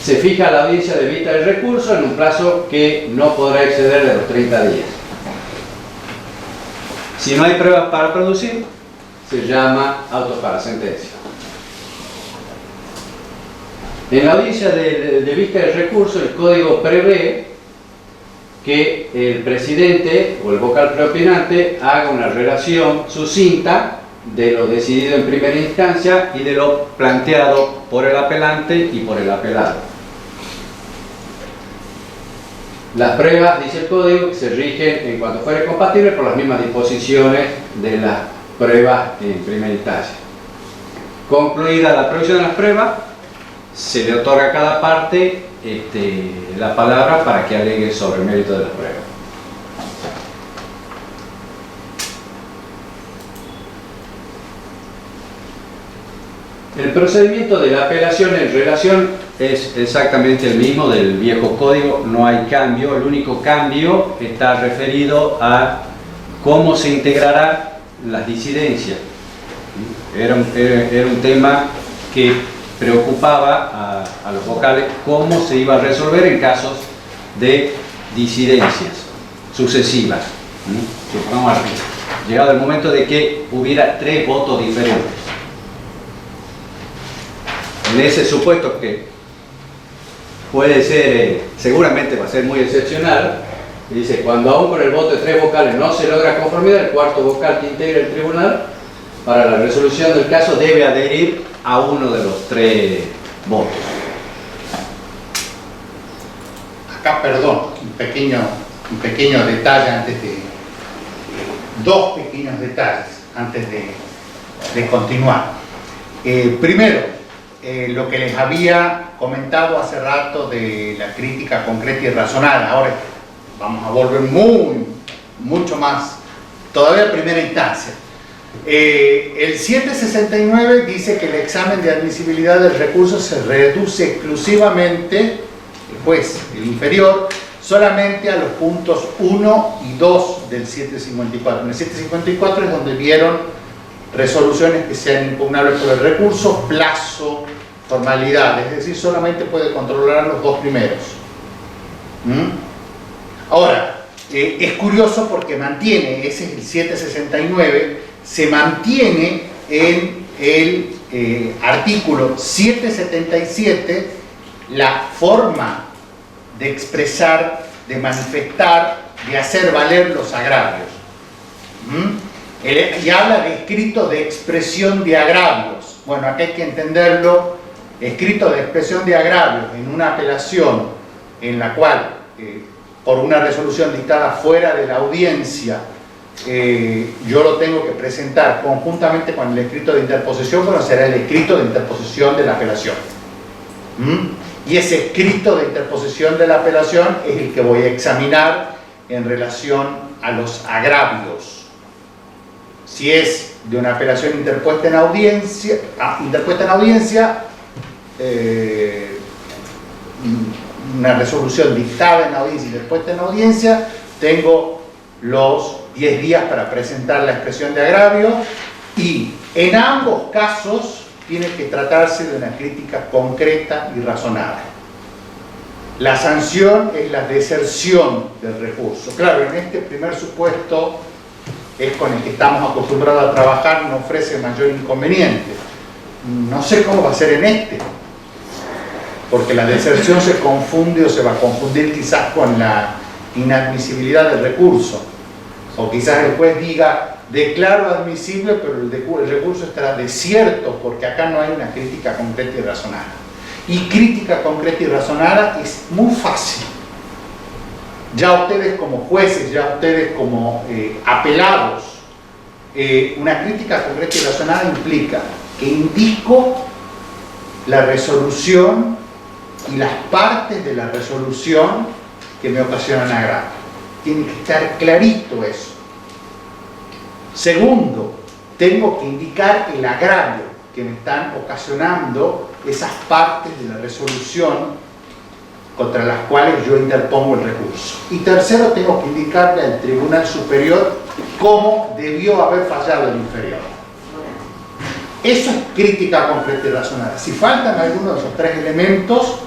Se fija la audiencia de vista del recurso en un plazo que no podrá exceder de los 30 días. Si no hay pruebas para producir, se llama auto para sentencia. En la audiencia de vista del recurso, el código prevé que el presidente o el vocal preopinante haga una relación sucinta de lo decidido en primera instancia y de lo planteado por el apelante y por el apelado. Las pruebas, dice el código, se rigen en cuanto fuere compatible por las mismas disposiciones de las pruebas en primera instancia. Concluida la producción de las pruebas, se le otorga a cada parte la palabra para que alegue sobre el mérito de las pruebas. El procedimiento de la apelación en relación es exactamente el mismo del viejo código, no hay cambio, el único cambio está referido a cómo se integrarán las disidencias. Era un tema que preocupaba a los vocales cómo se iba a resolver en casos de disidencias sucesivas. Llegado el momento de que hubiera 3 votos diferentes. En ese supuesto que puede ser, seguramente va a ser muy excepcional, dice, cuando aún con el voto de 3 vocales no se logra conformidad, el cuarto vocal que integre el tribunal para la resolución del caso debe adherir a uno de los 3 votos. Acá, perdón, un pequeño detalle antes de... 2 pequeños detalles antes de continuar. Primero, lo que les había comentado hace rato de la crítica concreta y razonada. Ahora vamos a volver mucho más, todavía a primera instancia. El 769 dice que el examen de admisibilidad del recurso se reduce exclusivamente, el juez, el inferior, solamente a los puntos 1 y 2 del 754. En el 754 es donde vieron resoluciones que sean impugnables por el recurso, plazo, formalidad, es decir, solamente puede controlar los 2 primeros. Ahora, es curioso porque mantiene, ese es el 769, se mantiene en el artículo 777 la forma de expresar, de manifestar, de hacer valer los agravios. Y habla de escrito de expresión de agravios. Bueno, acá hay que entenderlo, escrito de expresión de agravios en una apelación en la cual, por una resolución dictada fuera de la audiencia, yo lo tengo que presentar conjuntamente con el escrito de interposición, bueno, será el escrito de interposición de la apelación. Y ese escrito de interposición de la apelación es el que voy a examinar en relación a los agravios. Si es de una apelación interpuesta en audiencia, una resolución dictada en audiencia y interpuesta en audiencia, tengo los 10 días para presentar la expresión de agravio, y en ambos casos tiene que tratarse de una crítica concreta y razonada. La sanción es la deserción del recurso. Claro, en este primer supuesto es con el que estamos acostumbrados a trabajar, no ofrece mayor inconveniente. No sé cómo va a ser en este, porque la deserción se confunde o se va a confundir quizás con la inadmisibilidad del recurso, o quizás el juez diga declaro admisible pero el recurso estará desierto porque acá no hay una crítica concreta y razonada. Y crítica concreta y razonada es muy fácil. Ya ustedes como jueces, ya ustedes como apelados, una crítica concreta y razonada implica que indico la resolución y las partes de la resolución que me ocasionan agravio. Tiene que estar clarito eso. Segundo, tengo que indicar el agravio que me están ocasionando esas partes de la resolución contra las cuales yo interpongo el recurso. Y tercero, tengo que indicarle al Tribunal Superior cómo debió haber fallado el inferior. Eso es crítica concreta y razonada. Si faltan algunos de esos tres elementos,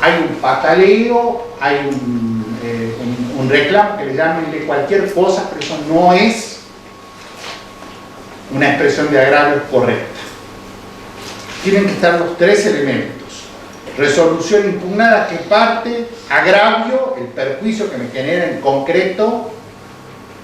hay un pataleo, hay un reclamo, que le llamen de cualquier cosa, pero eso no es una expresión de agravio correcta. Tienen que estar los tres elementos. Resolución impugnada que parte, agravio, el perjuicio que me genera en concreto,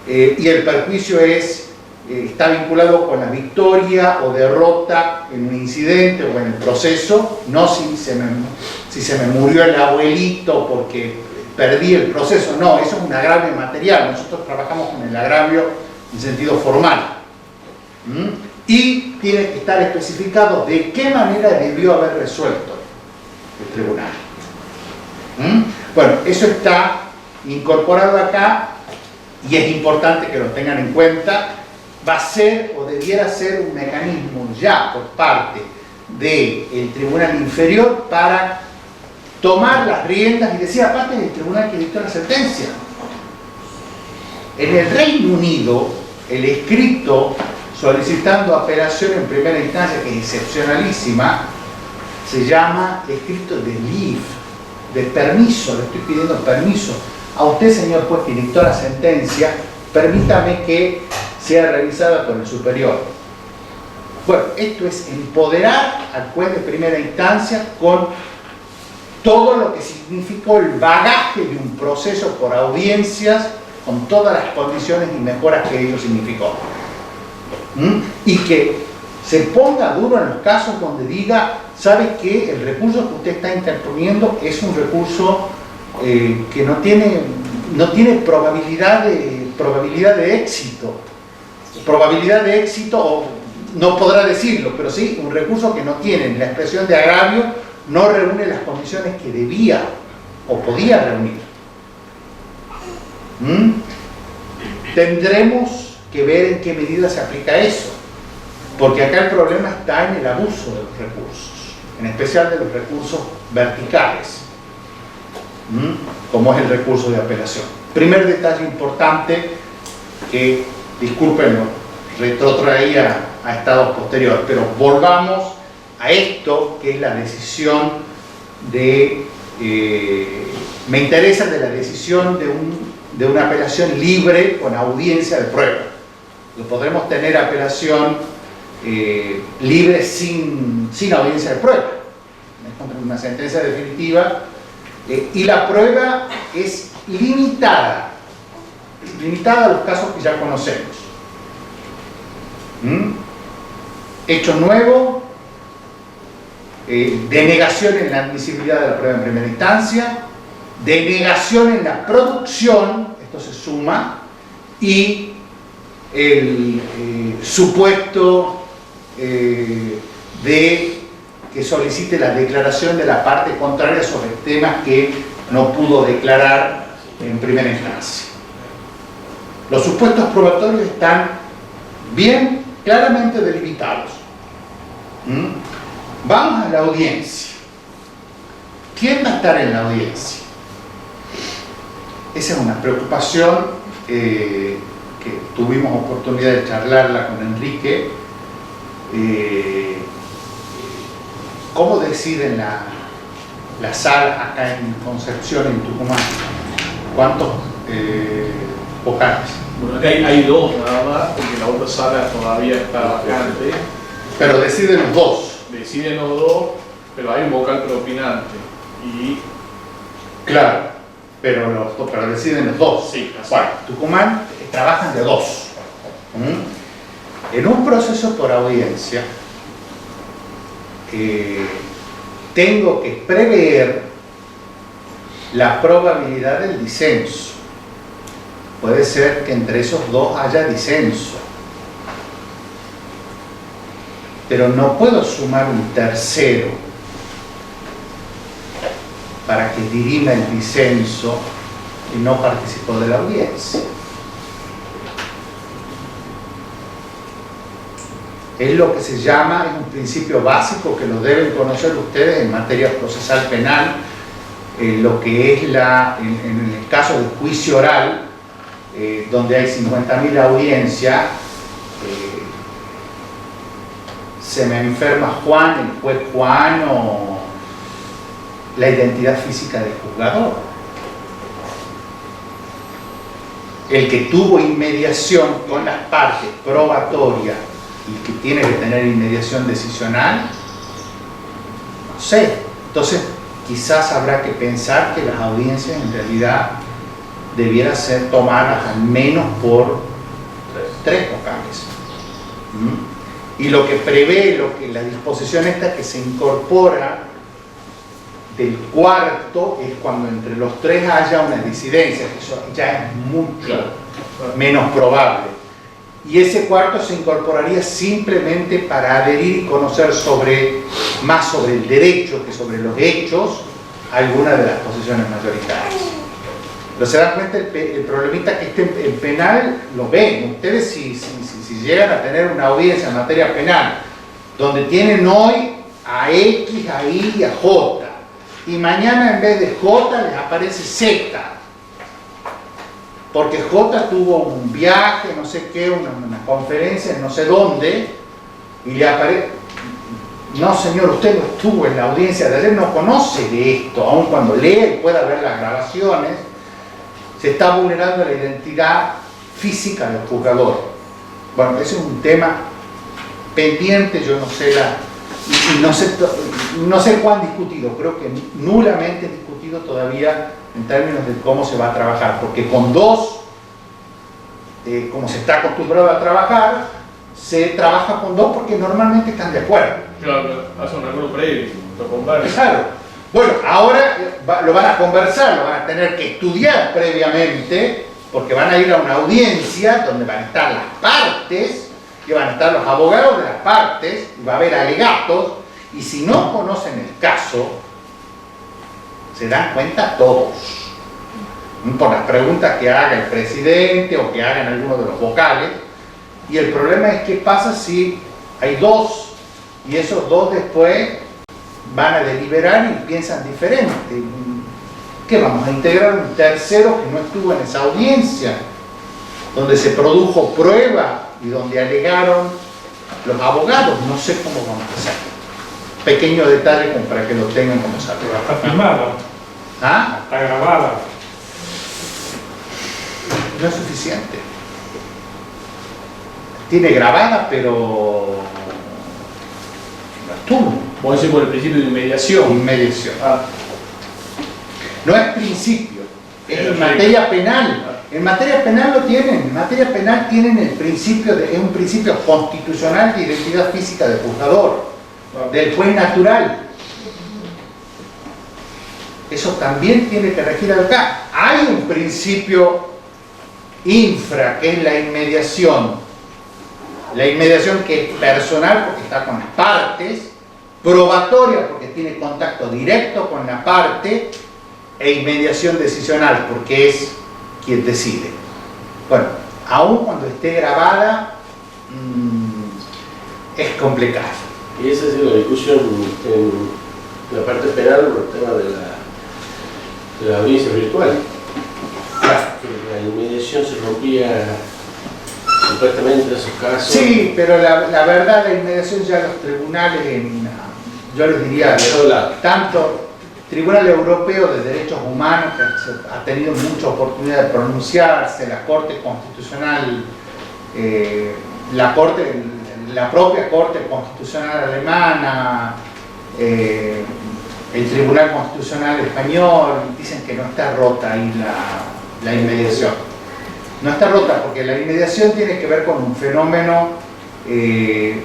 y el perjuicio está vinculado con la victoria o derrota en un incidente o en el proceso, no si se me murió el abuelito porque perdí el proceso, no, eso es un agravio material. Nosotros trabajamos con el agravio en sentido formal. Y tiene que estar especificado de qué manera debió haber resuelto el tribunal. Bueno, eso está incorporado acá y es importante que lo tengan en cuenta. Va a ser o debiera ser un mecanismo ya por parte del tribunal inferior para tomar las riendas y decir, aparte del tribunal que dictó la sentencia. En el Reino Unido, el escrito solicitando apelación en primera instancia, que es excepcionalísima, se llama escrito de leave, de permiso. Le estoy pidiendo permiso a usted, señor juez, que dictó la sentencia, permítame que sea revisada por el superior. Bueno, esto es empoderar al juez de primera instancia con todo lo que significó el bagaje de un proceso por audiencias, con todas las condiciones y mejoras que ello significó. Y que se ponga duro en los casos donde diga, ¿sabe qué? El recurso que usted está interponiendo es un recurso que no tiene probabilidad de éxito. Probabilidad de éxito, no podrá decirlo, pero sí, un recurso que no tiene la expresión de agravio, no reúne las condiciones que debía o podía reunir. Tendremos que ver en qué medida se aplica eso, porque acá el problema está en el abuso de los recursos, en especial de los recursos verticales, como es el recurso de apelación. Primer detalle importante que, discúlpenlo, retrotraía a estados posteriores, pero volvamos a esto que es la decisión de Me interesa de la decisión de una apelación libre con audiencia de prueba. Lo podremos tener apelación libre sin audiencia de prueba. Una sentencia definitiva y la prueba es limitada a los casos que ya conocemos. Hecho nuevo, denegación en la admisibilidad de la prueba en primera instancia, denegación en la producción, esto se suma, y el supuesto de que solicite la declaración de la parte contraria sobre temas que no pudo declarar en primera instancia. Los supuestos probatorios están bien claramente delimitados. Vamos a la audiencia. ¿Quién va a estar en la audiencia? Esa es una preocupación que tuvimos oportunidad de charlarla con Enrique. ¿Cómo deciden la sala acá en Concepción, en Tucumán? ¿Cuántos vocales? Bueno, hay dos nada más, porque la otra sala todavía está vacante. Pero deciden los dos. Deciden los dos, pero hay un vocal preopinante. Y Claro, pero deciden los dos. sí, así. Bueno, Tucumán trabajan de dos. En un proceso por audiencia, tengo que prever la probabilidad del disenso. Puede ser que entre esos dos haya disenso, pero no puedo sumar un tercero para que dirima el disenso y no participó de la audiencia. Es lo que se llama, es un principio básico que lo deben conocer ustedes en materia procesal penal, lo que es en el caso del juicio oral, donde hay 50.000 audiencias, se me enferma Juan, el juez Juan, o la identidad física del juzgador. El que tuvo inmediación con las partes probatorias y que tiene que tener inmediación decisional, no sé. Entonces, quizás habrá que pensar que las audiencias en realidad debieran ser tomadas al menos por tres vocales. Y lo que prevé, la disposición esta que se incorpora del cuarto es cuando entre los tres haya una disidencia, que eso ya es mucho menos probable. Y ese cuarto se incorporaría simplemente para adherir y conocer más sobre el derecho que sobre los hechos alguna de las posiciones mayoritarias. Pero se dan cuenta el problemita que el penal lo ven. Ustedes si llegan a tener una audiencia en materia penal donde tienen hoy a X, a Y y a J, y mañana en vez de J les aparece Z, porque J tuvo un viaje, no sé qué, una conferencia en no sé dónde, y le aparece, no señor, usted no estuvo en la audiencia de ayer, no conoce de esto, aun cuando lee y pueda ver las grabaciones, se está vulnerando la identidad física del juzgador. Bueno, ese es un tema pendiente, yo no sé no sé cuán discutido, creo que nulamente discutido todavía en términos de cómo se va a trabajar, porque con dos, como se está acostumbrado a trabajar, se trabaja con dos porque normalmente están de acuerdo. Claro, hace un acuerdo previo, lo conversan. Claro. Bueno, ahora lo van a conversar, lo van a tener que estudiar previamente, porque van a ir a una audiencia donde van a estar las partes, que van a estar los abogados de las partes, y va a haber alegatos, y si no conocen el caso, se dan cuenta todos, por las preguntas que haga el presidente o que hagan algunos de los vocales. Y el problema es qué pasa si hay dos, y esos dos después van a deliberar y piensan diferente. ¿Qué vamos a integrar un tercero que no estuvo en esa audiencia, donde se produjo prueba y donde alegaron los abogados? No sé cómo vamos a hacer. Pequeño detalle como para que lo tengan como saber. Pero está firmado. ¿Ah? Está grabada. No es suficiente. Tiene grabada, pero no estuvo. Vos decís por el principio de inmediación. Inmediación. Ah, No es principio, es Pero en sí. materia penal. En materia penal lo tienen. En materia penal tienen el principio, es un principio constitucional de identidad física del juzgador, del juez natural. Eso también tiene que regir acá. Hay un principio infra, que es la inmediación. La inmediación que es personal porque está con las partes, probatoria porque tiene contacto directo con la parte, e inmediación decisional porque es quien decide. Bueno, aun cuando esté grabada, es complicado. Y esa ha sido la discusión en la parte penal por el tema de la audiencia virtual. Que la inmediación se rompía supuestamente en esos casos. Sí, pero la verdad, la inmediación ya los tribunales, yo les diría, De todo lado. tanto Tribunal Europeo de Derechos Humanos, que ha tenido mucha oportunidad de pronunciarse, la Corte Constitucional, la propia Corte Constitucional Alemana, el Tribunal Constitucional Español, dicen que no está rota ahí la inmediación. No está rota porque la inmediación tiene que ver con un fenómeno de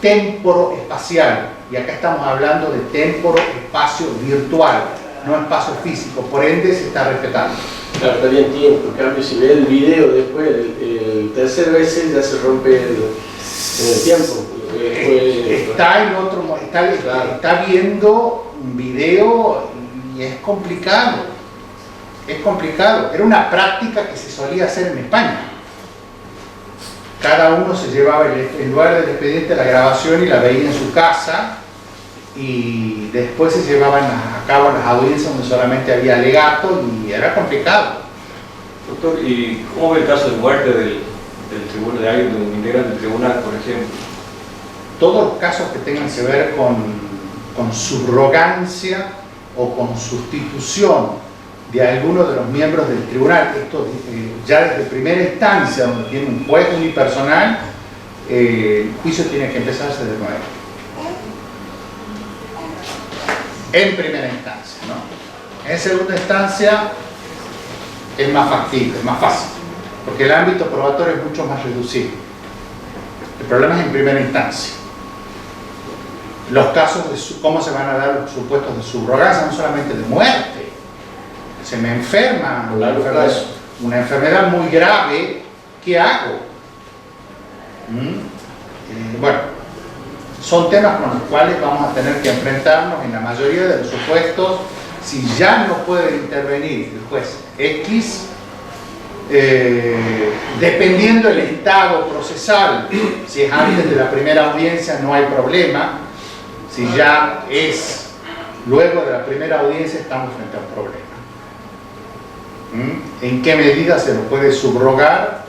temporo-espacial, y acá estamos hablando de temporo-espacio virtual, no espacio físico, por ende se está respetando. Claro, está bien tiempo. En cambio, si ve el video después, el tercer vez ya se rompe en el tiempo. Está en otro, está viendo un video y es complicado. Es complicado. Era una práctica que se solía hacer en España. Cada uno se llevaba en lugar del expediente la grabación y la veía en su casa, y después se llevaban a cabo las audiencias donde solamente había alegato y era complicado. Doctor, ¿y cómo ve el caso de muerte del tribunal, de alguien, de un integrante del tribunal, por ejemplo? Todos los casos que tengan que ver con subrogancia o con sustitución de alguno de los miembros del tribunal, esto ya desde primera instancia, donde tiene un juez unipersonal, el juicio tiene que empezarse de nuevo. En primera instancia, ¿no? En segunda instancia es más factible, es más fácil, porque el ámbito probatorio es mucho más reducido. El problema es en primera instancia. Los casos de cómo se van a dar los supuestos de subrogancia, no solamente de muerte. Se me enferma, una enfermedad muy grave, ¿qué hago? Bueno, son temas con los cuales vamos a tener que enfrentarnos en la mayoría de los supuestos. Si ya no puede intervenir el juez X, dependiendo del estado procesal, si es antes de la primera audiencia no hay problema, si ya es luego de la primera audiencia estamos frente a un problema. ¿En qué medida se lo puede subrogar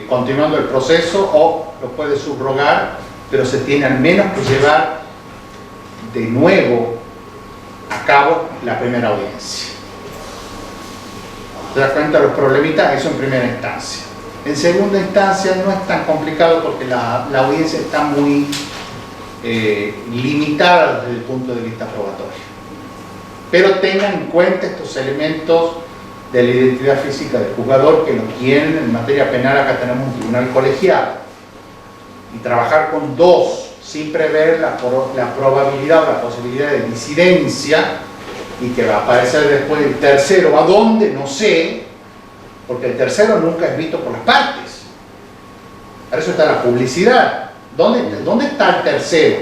continuando el proceso, o lo puede subrogar pero se tiene al menos que llevar de nuevo a cabo la primera audiencia? ¿Te das cuenta de los problemitas? Eso en primera instancia. En segunda instancia no es tan complicado porque la audiencia está muy limitada desde el punto de vista probatorio. Pero tengan en cuenta estos elementos de la identidad física del juzgador, que lo tienen en materia penal. Acá tenemos un tribunal colegiado, y trabajar con dos sin prever la probabilidad o la posibilidad de disidencia, y que va a aparecer después el tercero, ¿a dónde? No sé, porque el tercero nunca es visto por las partes. Para eso está la publicidad. ¿Dónde está el tercero?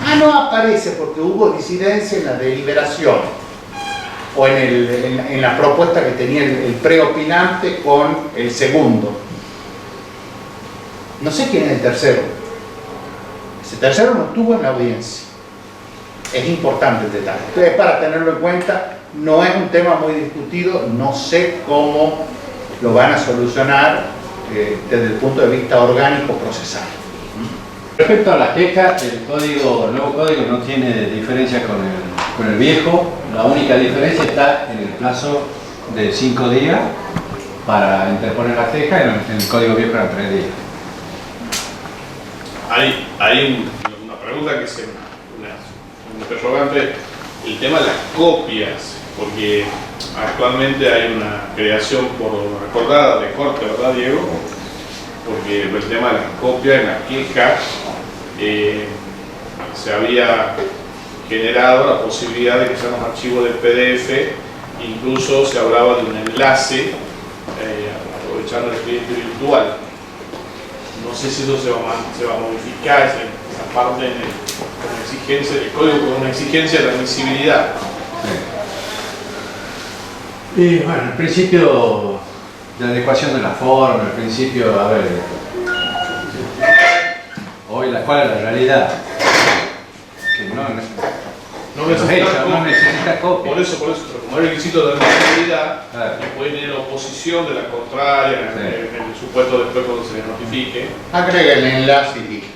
Ah, no aparece porque hubo disidencia en la deliberación o en la propuesta que tenía el preopinante con el segundo. No sé quién es el tercero. Ese tercero no estuvo en la audiencia. Es importante el detalle. Entonces, para tenerlo en cuenta, no es un tema muy discutido, no sé cómo lo van a solucionar desde el punto de vista orgánico procesal. Respecto a la queja, el nuevo código no tiene diferencia con el Con el viejo, la única diferencia está en el plazo de 5 días para interponer la queja, en el código viejo eran 3 días. Hay una pregunta que es un interrogante, el tema de las copias, porque actualmente hay una creación por acordada de corte, ¿verdad, Diego? Porque el tema de las copias en la queja se había generado la posibilidad de que sean los archivos del PDF, incluso se hablaba de un enlace aprovechando el cliente virtual. No sé si eso se va a modificar, esa parte con exigencia del código, con una exigencia de admisibilidad. Sí. Y bueno, el principio de adecuación de la forma, el principio, a ver, hoy ¿cuál es la realidad? Que no necesita copia. Por eso, pero como hay requisito de admisibilidad, y puede tener oposición de la contraria, Sí. en el supuesto después cuando se le notifique. Agrega el enlace y listo.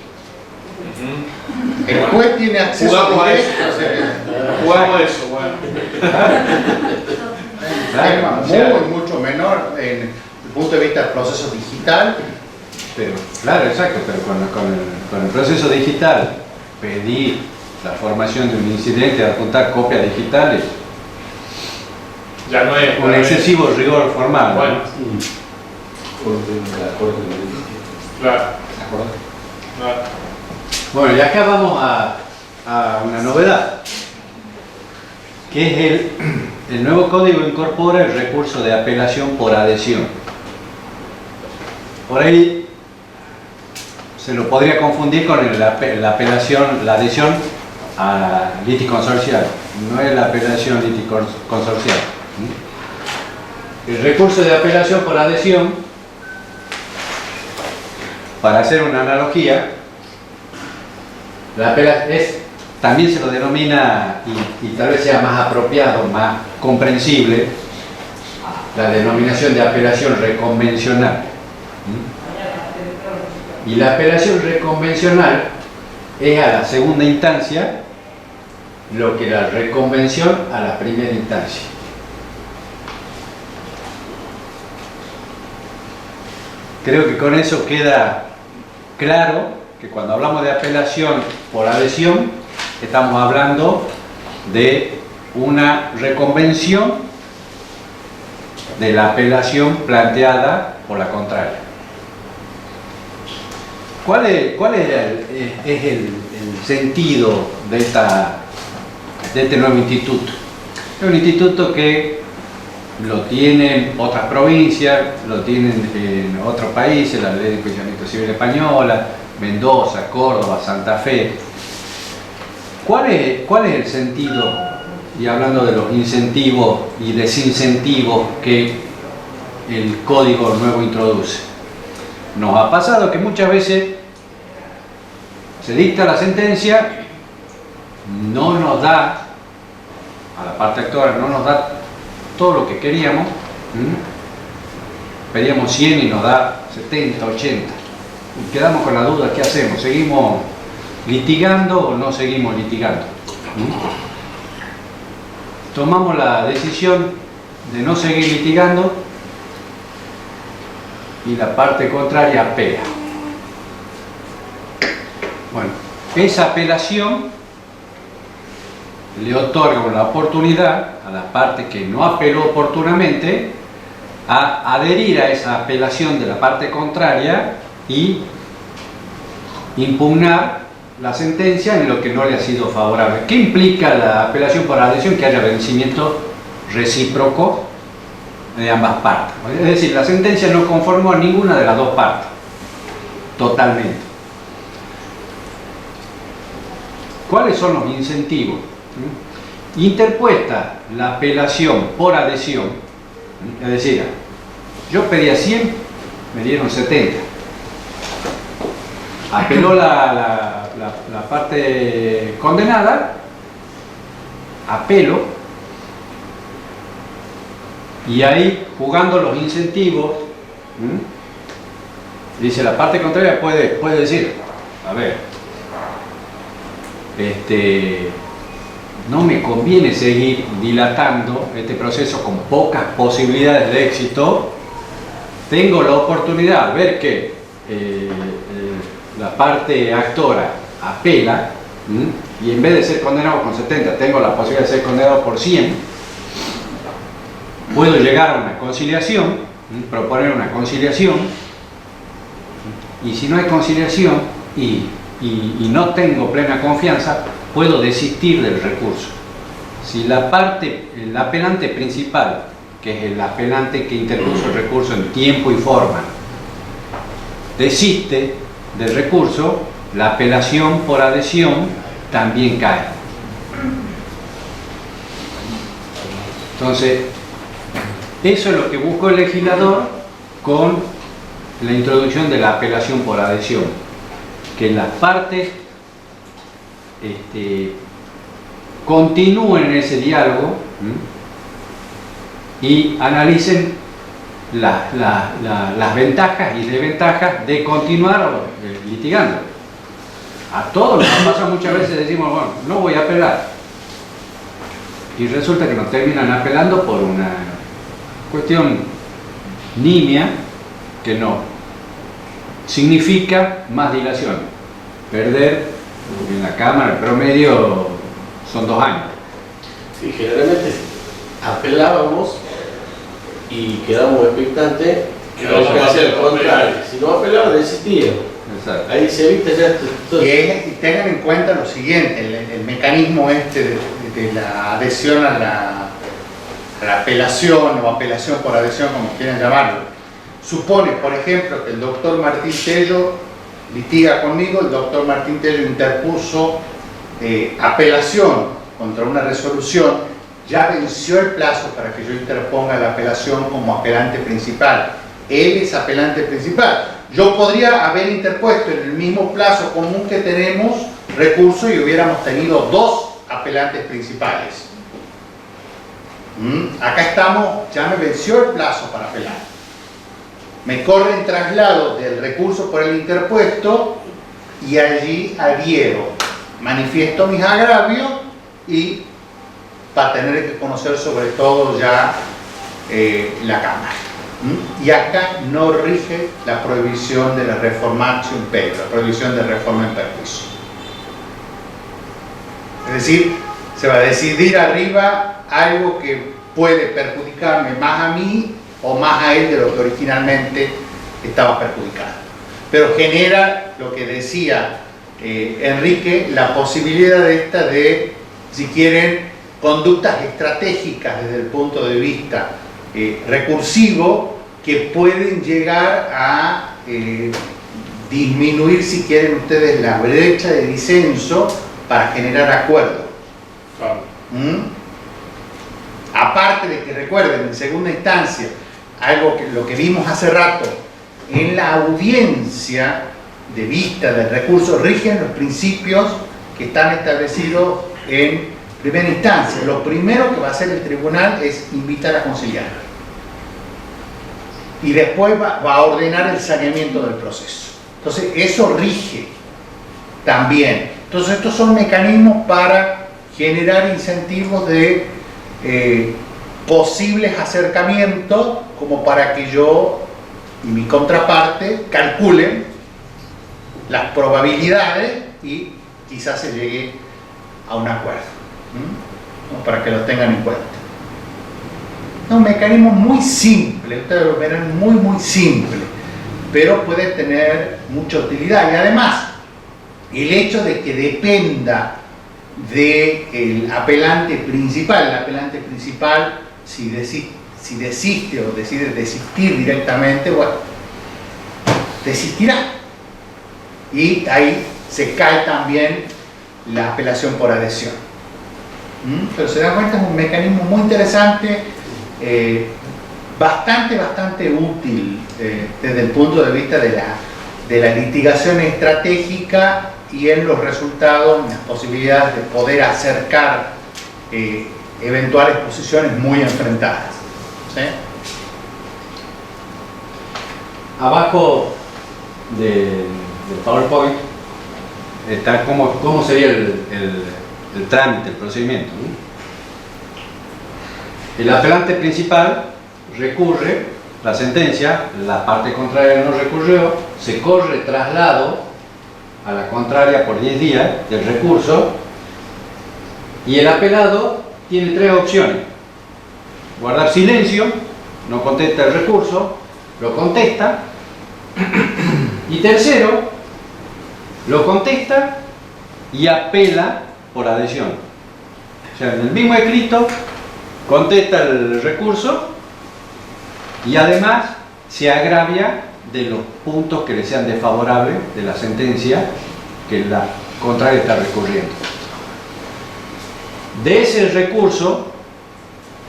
El juez tiene acceso Jugamos a directo eso. a ese enlace. Jugamos eso, bueno. Un tema mucho menor en el punto de vista del proceso digital. Pero, claro, exacto, pero con el proceso digital, pedir la formación de un incidente, adjuntar copias digitales, Ya no es. un excesivo rigor formal. Bueno, claro. Claro. Bueno, y acá vamos a una novedad, que es el nuevo código incorpora el recurso de apelación por adhesión. Por ahí se lo podría confundir con la apelación, la adhesión a liticonsorcial. No es la apelación liticonsorcial. El recurso de apelación por adhesión, para hacer una analogía, también se lo denomina, y tal vez sea más apropiado, más comprensible, la denominación de apelación reconvencional. Y la apelación reconvencional es a la segunda instancia lo que la reconvención a la primera instancia. Creo que con eso queda claro que cuando hablamos de apelación por adhesión estamos hablando de una reconvención de la apelación planteada por la contraria. ¿Cuál es el sentido de este nuevo instituto? Es un instituto que lo tienen otras provincias, lo tienen en otros países, la Ley de Enjuiciamiento Civil Española, Mendoza, Córdoba, Santa Fe. ¿Cuál es el sentido, y hablando de los incentivos y desincentivos que el código nuevo introduce? Nos ha pasado que muchas veces se dicta la sentencia, no nos da, a la parte actora no nos da todo lo que queríamos, pedíamos 100 y nos da 70, 80, y quedamos con la duda, ¿qué hacemos? ¿Seguimos litigando o no seguimos litigando? Tomamos la decisión de no seguir litigando y la parte contraria apela. Bueno, esa apelación le otorga la oportunidad a la parte que no apeló oportunamente a adherir a esa apelación de la parte contraria y impugnar la sentencia en lo que no le ha sido favorable. ¿Qué implica la apelación por adhesión? Que haya vencimiento recíproco de ambas partes. Es decir, la sentencia no conformó a ninguna de las dos partes, totalmente. ¿Cuáles son los incentivos? Interpuesta la apelación por adhesión, es decir, yo pedía 100, me dieron 70. Apeló la parte condenada, apelo, y ahí, jugando los incentivos, dice la parte contraria puede decir, a ver, no me conviene seguir dilatando este proceso con pocas posibilidades de éxito. Tengo la oportunidad de ver que la parte actora apela, y en vez de ser condenado con 70 tengo la posibilidad de ser condenado por 100. Puedo llegar a una conciliación, proponer una conciliación, y si no hay conciliación y no tengo plena confianza, puedo desistir del recurso. Si el apelante principal, que es el apelante que interpuso el recurso en tiempo y forma, desiste del recurso, la apelación por adhesión también cae. Entonces, eso es lo que buscó el legislador con la introducción de la apelación por adhesión, que las partes continúen en ese diálogo y analicen las ventajas y desventajas de continuar litigando. A todos nos pasa muchas veces, decimos, bueno, no voy a apelar, y resulta que nos terminan apelando por una cuestión nimia que no significa más dilación. Perder en la Cámara el promedio son 2 años. Sí, generalmente apelábamos y quedamos expectantes que no vaya a hacer el apelaba. contrario. Si no apelaba, desistíamos. Exacto. Ahí se evita ya todo. Y tengan en cuenta lo siguiente, el mecanismo de la adhesión a la apelación o apelación por adhesión, como quieran llamarlo, supone, por ejemplo, que el doctor Martín Tello litiga conmigo, el doctor Martín Tello interpuso apelación contra una resolución, ya venció el plazo para que yo interponga la apelación como apelante principal. Él es apelante principal. Yo podría haber interpuesto en el mismo plazo común que tenemos recurso y hubiéramos tenido 2 apelantes principales. Acá estamos, ya me venció el plazo para apelar. Me corre en traslado del recurso por el interpuesto y allí adhiero, manifiesto mis agravios y para tener que conocer sobre todo ya la Cámara. Y acá no rige la prohibición de la reformatio in pecora, la prohibición de reforma en perjuicio. Es decir, se va a decidir arriba algo que puede perjudicarme más a mí o más a él de lo que originalmente estaba perjudicado. Pero genera, lo que decía Enrique, la posibilidad de, si quieren, conductas estratégicas desde el punto de vista recursivo que pueden llegar a disminuir, si quieren ustedes, la brecha de disenso para generar acuerdo. Aparte de que recuerden, en segunda instancia, lo que vimos hace rato, en la audiencia de vista del recurso rigen los principios que están establecidos en primera instancia. Lo primero que va a hacer el tribunal es invitar a conciliar. Y después va a ordenar el saneamiento del proceso. Entonces, eso rige también. Entonces, estos son mecanismos para generar incentivos de posibles acercamientos, como para que yo y mi contraparte calculen las probabilidades y quizás se llegue a un acuerdo. Para que lo tengan en cuenta. Es un mecanismo muy simple, ustedes lo verán muy simple, pero puede tener mucha utilidad. Y además, el hecho de que dependa del apelante principal, el apelante principal, si desiste o decide desistir directamente, bueno, desistirá. Y ahí se cae también la apelación por adhesión. Pero se dan cuenta, es un mecanismo muy interesante, bastante útil desde el punto de vista de la litigación estratégica y en los resultados, en las posibilidades de poder acercar eventuales posiciones muy enfrentadas. ¿Sí? Abajo del PowerPoint está cómo sería el trámite, el procedimiento, ¿no? El apelante principal recurre la sentencia, la parte contraria no recurrió, se corre traslado a la contraria por 10 días del recurso y el apelado tiene 3 opciones: guardar silencio, no contesta el recurso, lo contesta, y tercero, lo contesta y apela por adhesión. O sea, en el mismo escrito contesta el recurso y además se agravia de los puntos que le sean desfavorables de la sentencia que la contraria está recurriendo. De ese recurso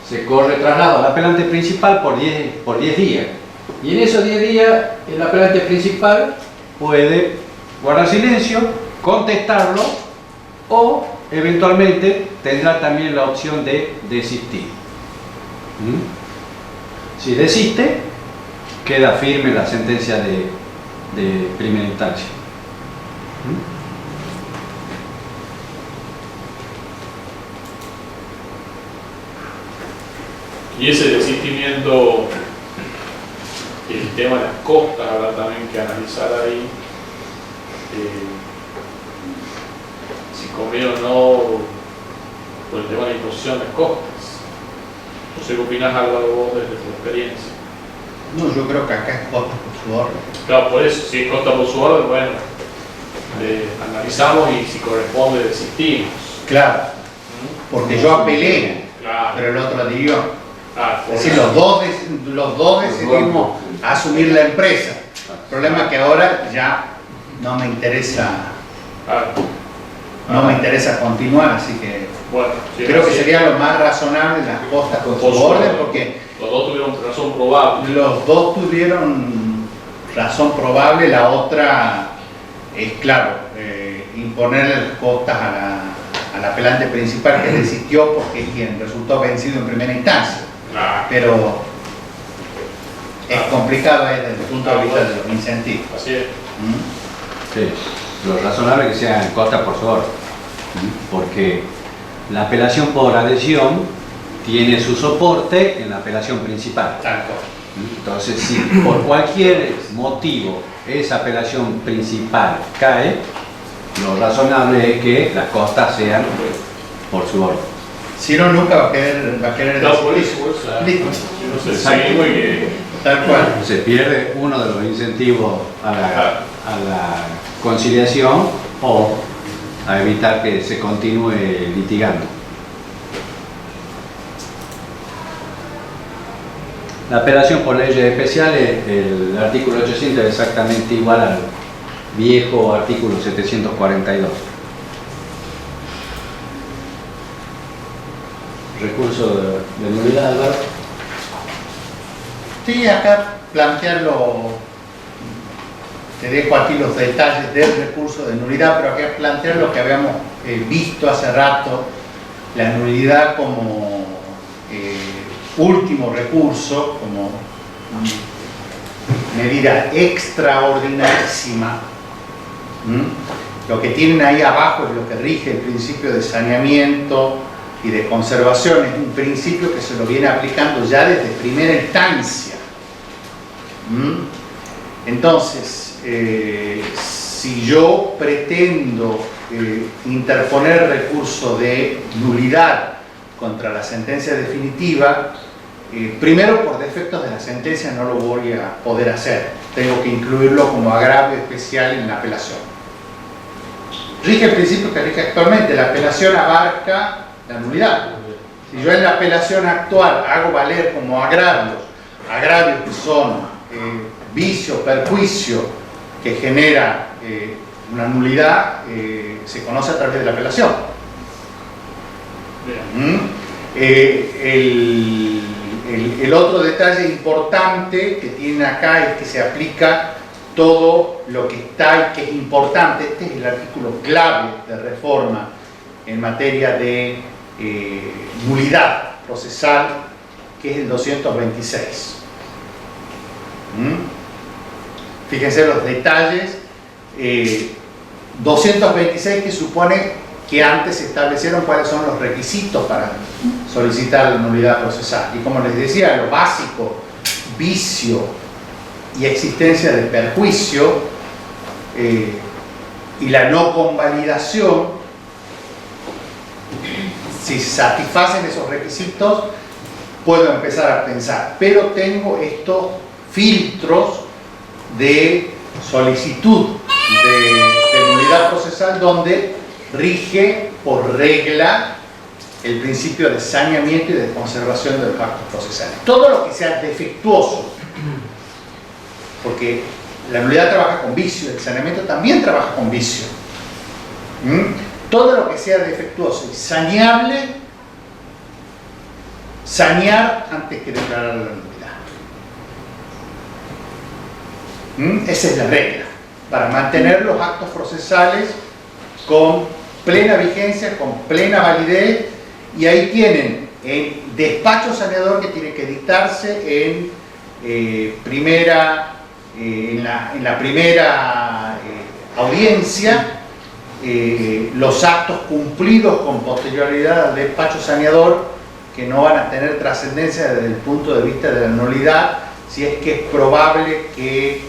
se corre traslado al apelante principal por 10 días. Y en esos 10 días el apelante principal puede guardar silencio, contestarlo o eventualmente tendrá también la opción de desistir. Si desiste, queda firme la sentencia de primera instancia. Y ese desistimiento, el tema de las costas, habrá también que analizar ahí si conviene o no por el tema de la imposición de costas. No sé qué opinas, Álvaro, vos desde tu experiencia. No, yo creo que acá es costa por su orden. Claro, por eso, si es costa por su orden, bueno, analizamos y si corresponde desistimos. Claro, porque yo apelé, Claro. pero el otro adhirió. Por Es decir, eso. los dos decidimos asumir la empresa. El problema es que ahora ya no me interesa, Claro. me interesa continuar, así que Bueno, si creo es que así, sería lo más razonable las costas por su orden, porque los dos tuvieron razón probable. los dos tuvieron razón probable. La otra es, claro, imponer costas al apelante principal, que desistió porque es quien resultó vencido en primera instancia. Claro. Pero es complicado desde el punto de vista de los incentivos. Así es. ¿Mm? Sí, lo razonable es que sea en costa por su orden, porque la apelación por adhesión tiene su soporte en la apelación principal. Tal cual. Entonces, si por cualquier motivo esa apelación principal cae, lo razonable es que las costas sean por su orden. Si no, nunca va a querer Claro, por eso, Listo. Si no se seguimos y que Tal cual. Se pierde uno de los incentivos a la conciliación o a evitar que se continúe litigando. La apelación por leyes especiales, el artículo 800 es exactamente igual al viejo artículo 742. Recurso de nulidad, Álvaro. Sí, acá plantearlo, te dejo aquí los detalles del recurso de nulidad, pero acá plantear lo que habíamos visto hace rato, la nulidad como último recurso, como medida extraordinarísima. Lo que tienen ahí abajo es lo que rige el principio de saneamiento y de conservación. Es un principio que se lo viene aplicando ya desde primera instancia. Entonces, si yo pretendo interponer recurso de nulidad contra la sentencia definitiva, primero por defectos de la sentencia no lo voy a poder hacer. Tengo que incluirlo como agravio especial en la apelación. Rige el principio que rige actualmente: la apelación abarca la nulidad. Si yo en la apelación actual hago valer como agravios que son vicio, perjuicio que genera una nulidad, se conoce a través de la apelación. El otro detalle importante que tiene acá es que se aplica todo lo que está y que es importante. Este es el artículo clave de reforma en materia de nulidad procesal, que es el 226. Fíjense los detalles. 226, que supone que antes se establecieron cuáles son los requisitos para solicitar la nulidad procesal. Y como les decía, lo básico, vicio y existencia de perjuicio y la no convalidación, si se satisfacen esos requisitos, puedo empezar a pensar. Pero tengo estos filtros de solicitud de nulidad procesal donde rige por regla el principio de saneamiento y de conservación de los actos procesales. Todo lo que sea defectuoso, porque la nulidad trabaja con vicio, el saneamiento también trabaja con vicio. Todo lo que sea defectuoso y saneable, sanear antes que declarar la nulidad. Esa es la regla, para mantener los actos procesales con plena vigencia, con plena validez, y ahí tienen el despacho saneador que tiene que dictarse en la primera audiencia, los actos cumplidos con posterioridad al despacho saneador, que no van a tener trascendencia desde el punto de vista de la nulidad, si es que es probable que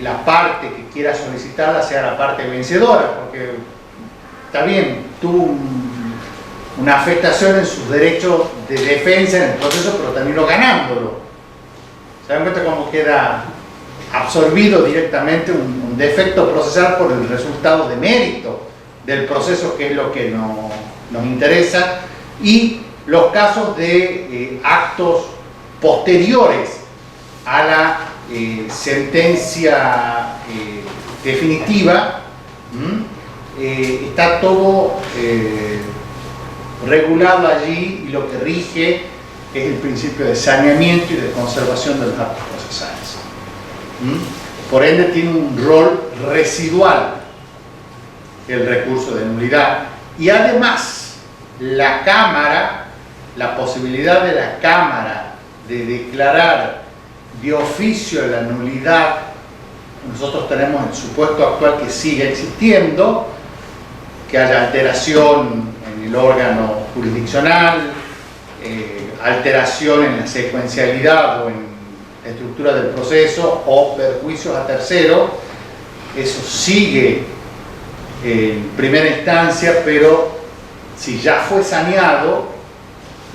la parte que quiera solicitarla sea la parte vencedora, porque está bien, tuvo una afectación en sus derechos de defensa en el proceso, pero terminó ganándolo. ¿Se dan cuenta cómo queda absorbido directamente un defecto procesal por el resultado de mérito del proceso, que es lo que nos interesa? Y los casos de actos posteriores a la sentencia definitiva, está todo regulado allí, y lo que rige es el principio de saneamiento y de conservación de los actos procesales. Por ende, tiene un rol residual el recurso de nulidad, y además la Cámara, la posibilidad de la Cámara de declarar de oficio la nulidad. Nosotros tenemos el supuesto actual que sigue existiendo, que haya alteración en el órgano jurisdiccional, alteración en la secuencialidad o en la estructura del proceso, o perjuicios a terceros. Eso sigue en primera instancia, pero si ya fue saneado,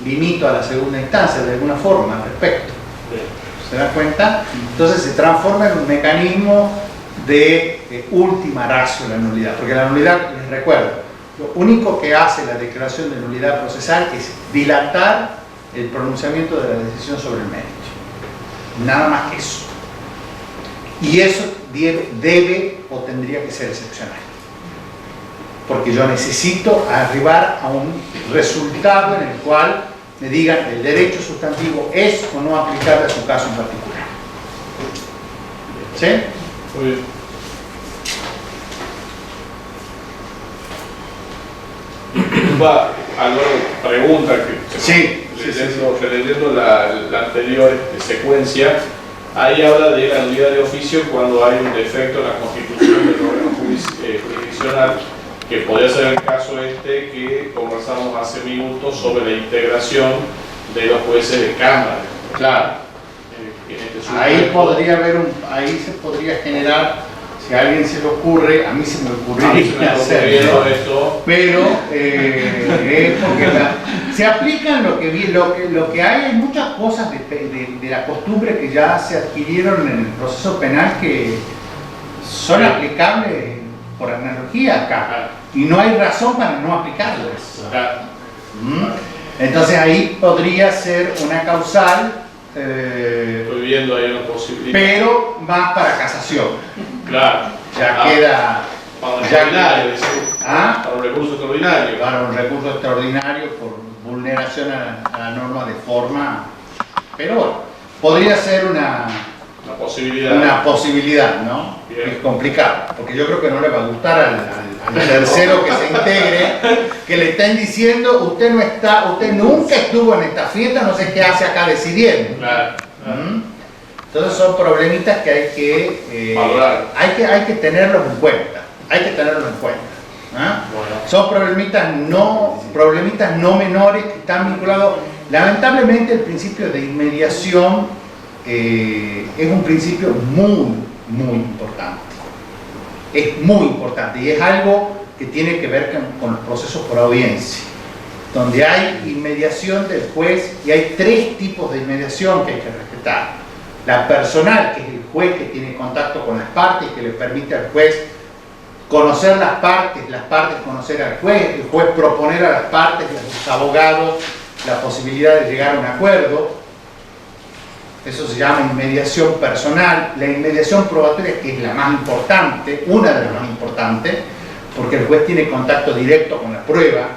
limito a la segunda instancia de alguna forma al respecto. ¿Se dan cuenta? Entonces se transforma en un mecanismo de última ratio la nulidad, porque la nulidad, les recuerdo, lo único que hace la declaración de nulidad procesal es dilatar el pronunciamiento de la decisión sobre el mérito, nada más que eso, y eso debe o tendría que ser excepcional, porque yo necesito arribar a un resultado en el cual me digan el derecho sustantivo es o no aplicable a su caso en particular. ¿Sí? Muy bien. Álvaro pregunta que Sí, releyendo la anterior secuencia, ahí habla de la nulidad de oficio cuando hay un defecto en la constitución del órgano jurisdiccional, que podría ser el caso que conversamos hace minutos sobre la integración de los jueces de cámara. claro. Ahí podría haber ahí se podría generar, si a alguien se le ocurre, a mí se me ocurriría hacerlo, pero porque se aplican lo que hay muchas cosas de la costumbre que ya se adquirieron en el proceso penal que son aplicables por analogía acá, y no hay razón para no aplicarlas. Entonces ahí podría ser una causal, estoy viendo ahí una posibilidad, pero más para casación. Claro. Ya queda para un ya extraordinario, para un recurso extraordinario. Para un recurso extraordinario por vulneración a la norma de forma, pero bueno, podría ser una posibilidad, ¿no? Bien. Es complicado, porque yo creo que no le va a gustar al tercero que se integre, que le estén diciendo usted no está, usted nunca estuvo en esta fiesta, no sé qué hace acá decidiendo. Claro. Entonces son problemitas que hay que valorar. hay que tenerlos en cuenta. Hay que tenerlos en cuenta. Bueno. Son problemitas no menores que están vinculados. Lamentablemente el principio de inmediación es un principio muy, muy importante. Es muy importante y es algo que tiene que ver con los procesos por audiencia, donde hay inmediación del juez, y hay tres tipos de inmediación que hay que respetar. La personal, que es el juez que tiene contacto con las partes, que le permite al juez conocer las partes conocer al juez, el juez proponer a las partes y a sus abogados la posibilidad de llegar a un acuerdo. Eso se llama inmediación personal. La inmediación probatoria, que es la más importante, una de las más importantes, porque el juez tiene contacto directo con la prueba,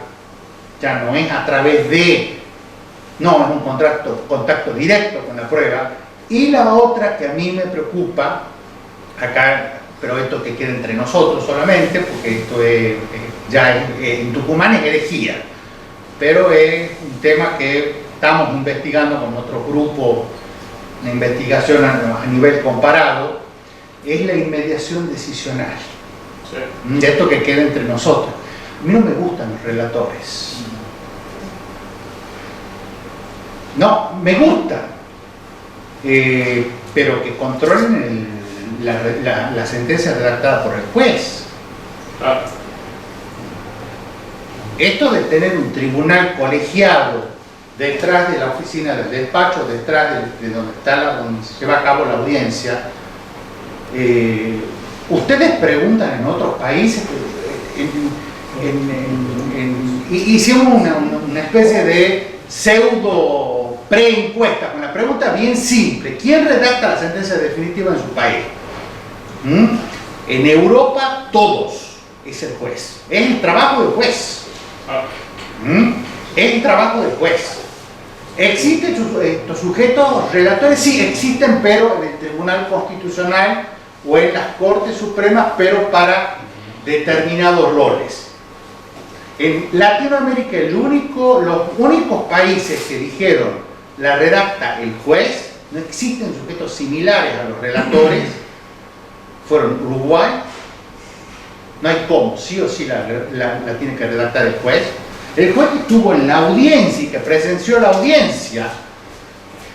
ya no es a través de, no, es un contacto directo con la prueba. Y la otra que a mí me preocupa, acá, pero esto que queda entre nosotros solamente, porque esto en Tucumán es herejía, pero es un tema que estamos investigando con otro grupo de investigación a nivel comparado, es la inmediación decisional. Sí. De esto que queda entre nosotros. A mí no me gustan los relatores. No, me gustan, pero que controlen la sentencia redactada por el juez. Ah. Esto de tener un tribunal colegiado detrás de la oficina del despacho, detrás de donde se lleva a cabo la audiencia, ustedes preguntan en otros países, hicimos una especie de pseudo preencuesta con la pregunta bien simple: ¿quién redacta la sentencia definitiva en su país? En Europa todos es el juez, es el trabajo del juez. Es el trabajo del juez. ¿Existen estos sujetos relatores? Sí, existen, pero en el Tribunal Constitucional o en las Cortes Supremas, pero para determinados roles. En Latinoamérica los únicos países que dijeron la redacta el juez, no existen sujetos similares a los relatores, fueron Uruguay. No hay cómo, sí o sí la tiene que redactar el juez. El juez que estuvo en la audiencia y que presenció la audiencia,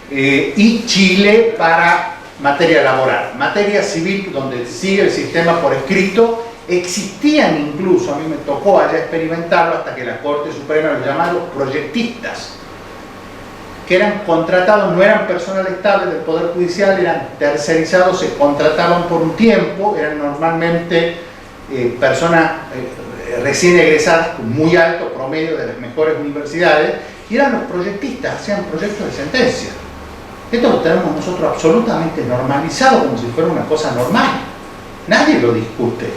y Chile para materia laboral. Materia civil, donde sigue el sistema por escrito, existían incluso, a mí me tocó allá experimentarlo hasta que la Corte Suprema los llamaban los proyectistas, que eran contratados, no eran personal estable del Poder Judicial, eran tercerizados, se contrataban por un tiempo, eran normalmente personas recién egresadas con muy alto promedio de las mejores universidades, y eran los proyectistas, hacían proyectos de sentencia. Esto lo tenemos nosotros absolutamente normalizado, como si fuera una cosa normal. Nadie lo discute.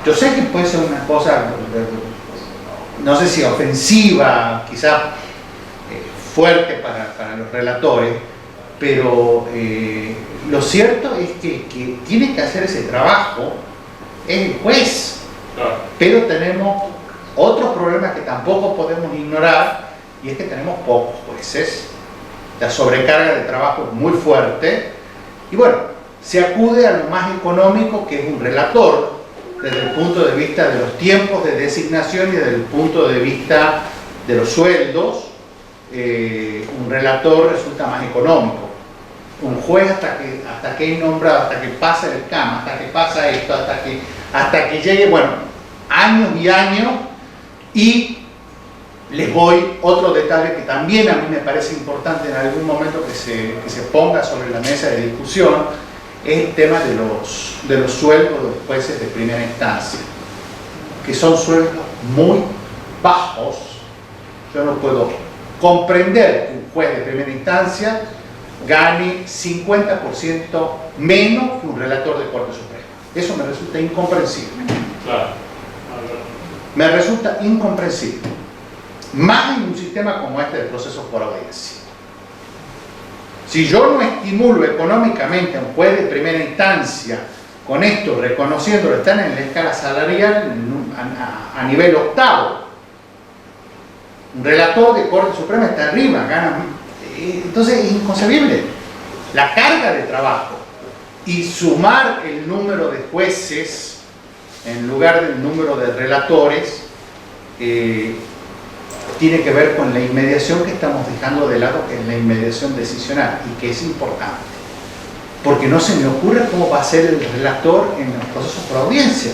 Yo sé que puede ser una cosa, no sé si ofensiva, quizá fuerte para los relatores, pero lo cierto es que tiene que hacer ese trabajo es el juez. Pero tenemos otro problema que tampoco podemos ignorar, y es que tenemos pocos jueces. La sobrecarga de trabajo es muy fuerte, y bueno, se acude a lo más económico, que es un relator, desde el punto de vista de los tiempos de designación y desde el punto de vista de los sueldos. Un relator resulta más económico. Un juez, hasta que es nombrado, hasta que pasa el CAM, hasta que pasa esto, hasta que llegue, bueno, años y años. Y les doy otro detalle que también a mí me parece importante en algún momento que se ponga sobre la mesa de discusión, es el tema de los sueldos de los jueces de primera instancia, que son sueldos muy bajos. Yo no puedo comprender que un juez de primera instancia gane 50% menos que un relator de Corte Suprema. Eso me resulta incomprensible. Claro. Me resulta incomprensible. Más en un sistema como este de procesos por audiencia. Si yo no estimulo económicamente a un juez de primera instancia con esto, reconociéndolo, están en la escala salarial a nivel octavo. Un relator de Corte Suprema está arriba, gana. Entonces es inconcebible. La carga de trabajo y sumar el número de jueces en lugar del número de relatores, tiene que ver con la inmediación que estamos dejando de lado, que es la inmediación decisional, y que es importante. Porque no se me ocurre cómo va a ser el relator en los procesos por audiencia.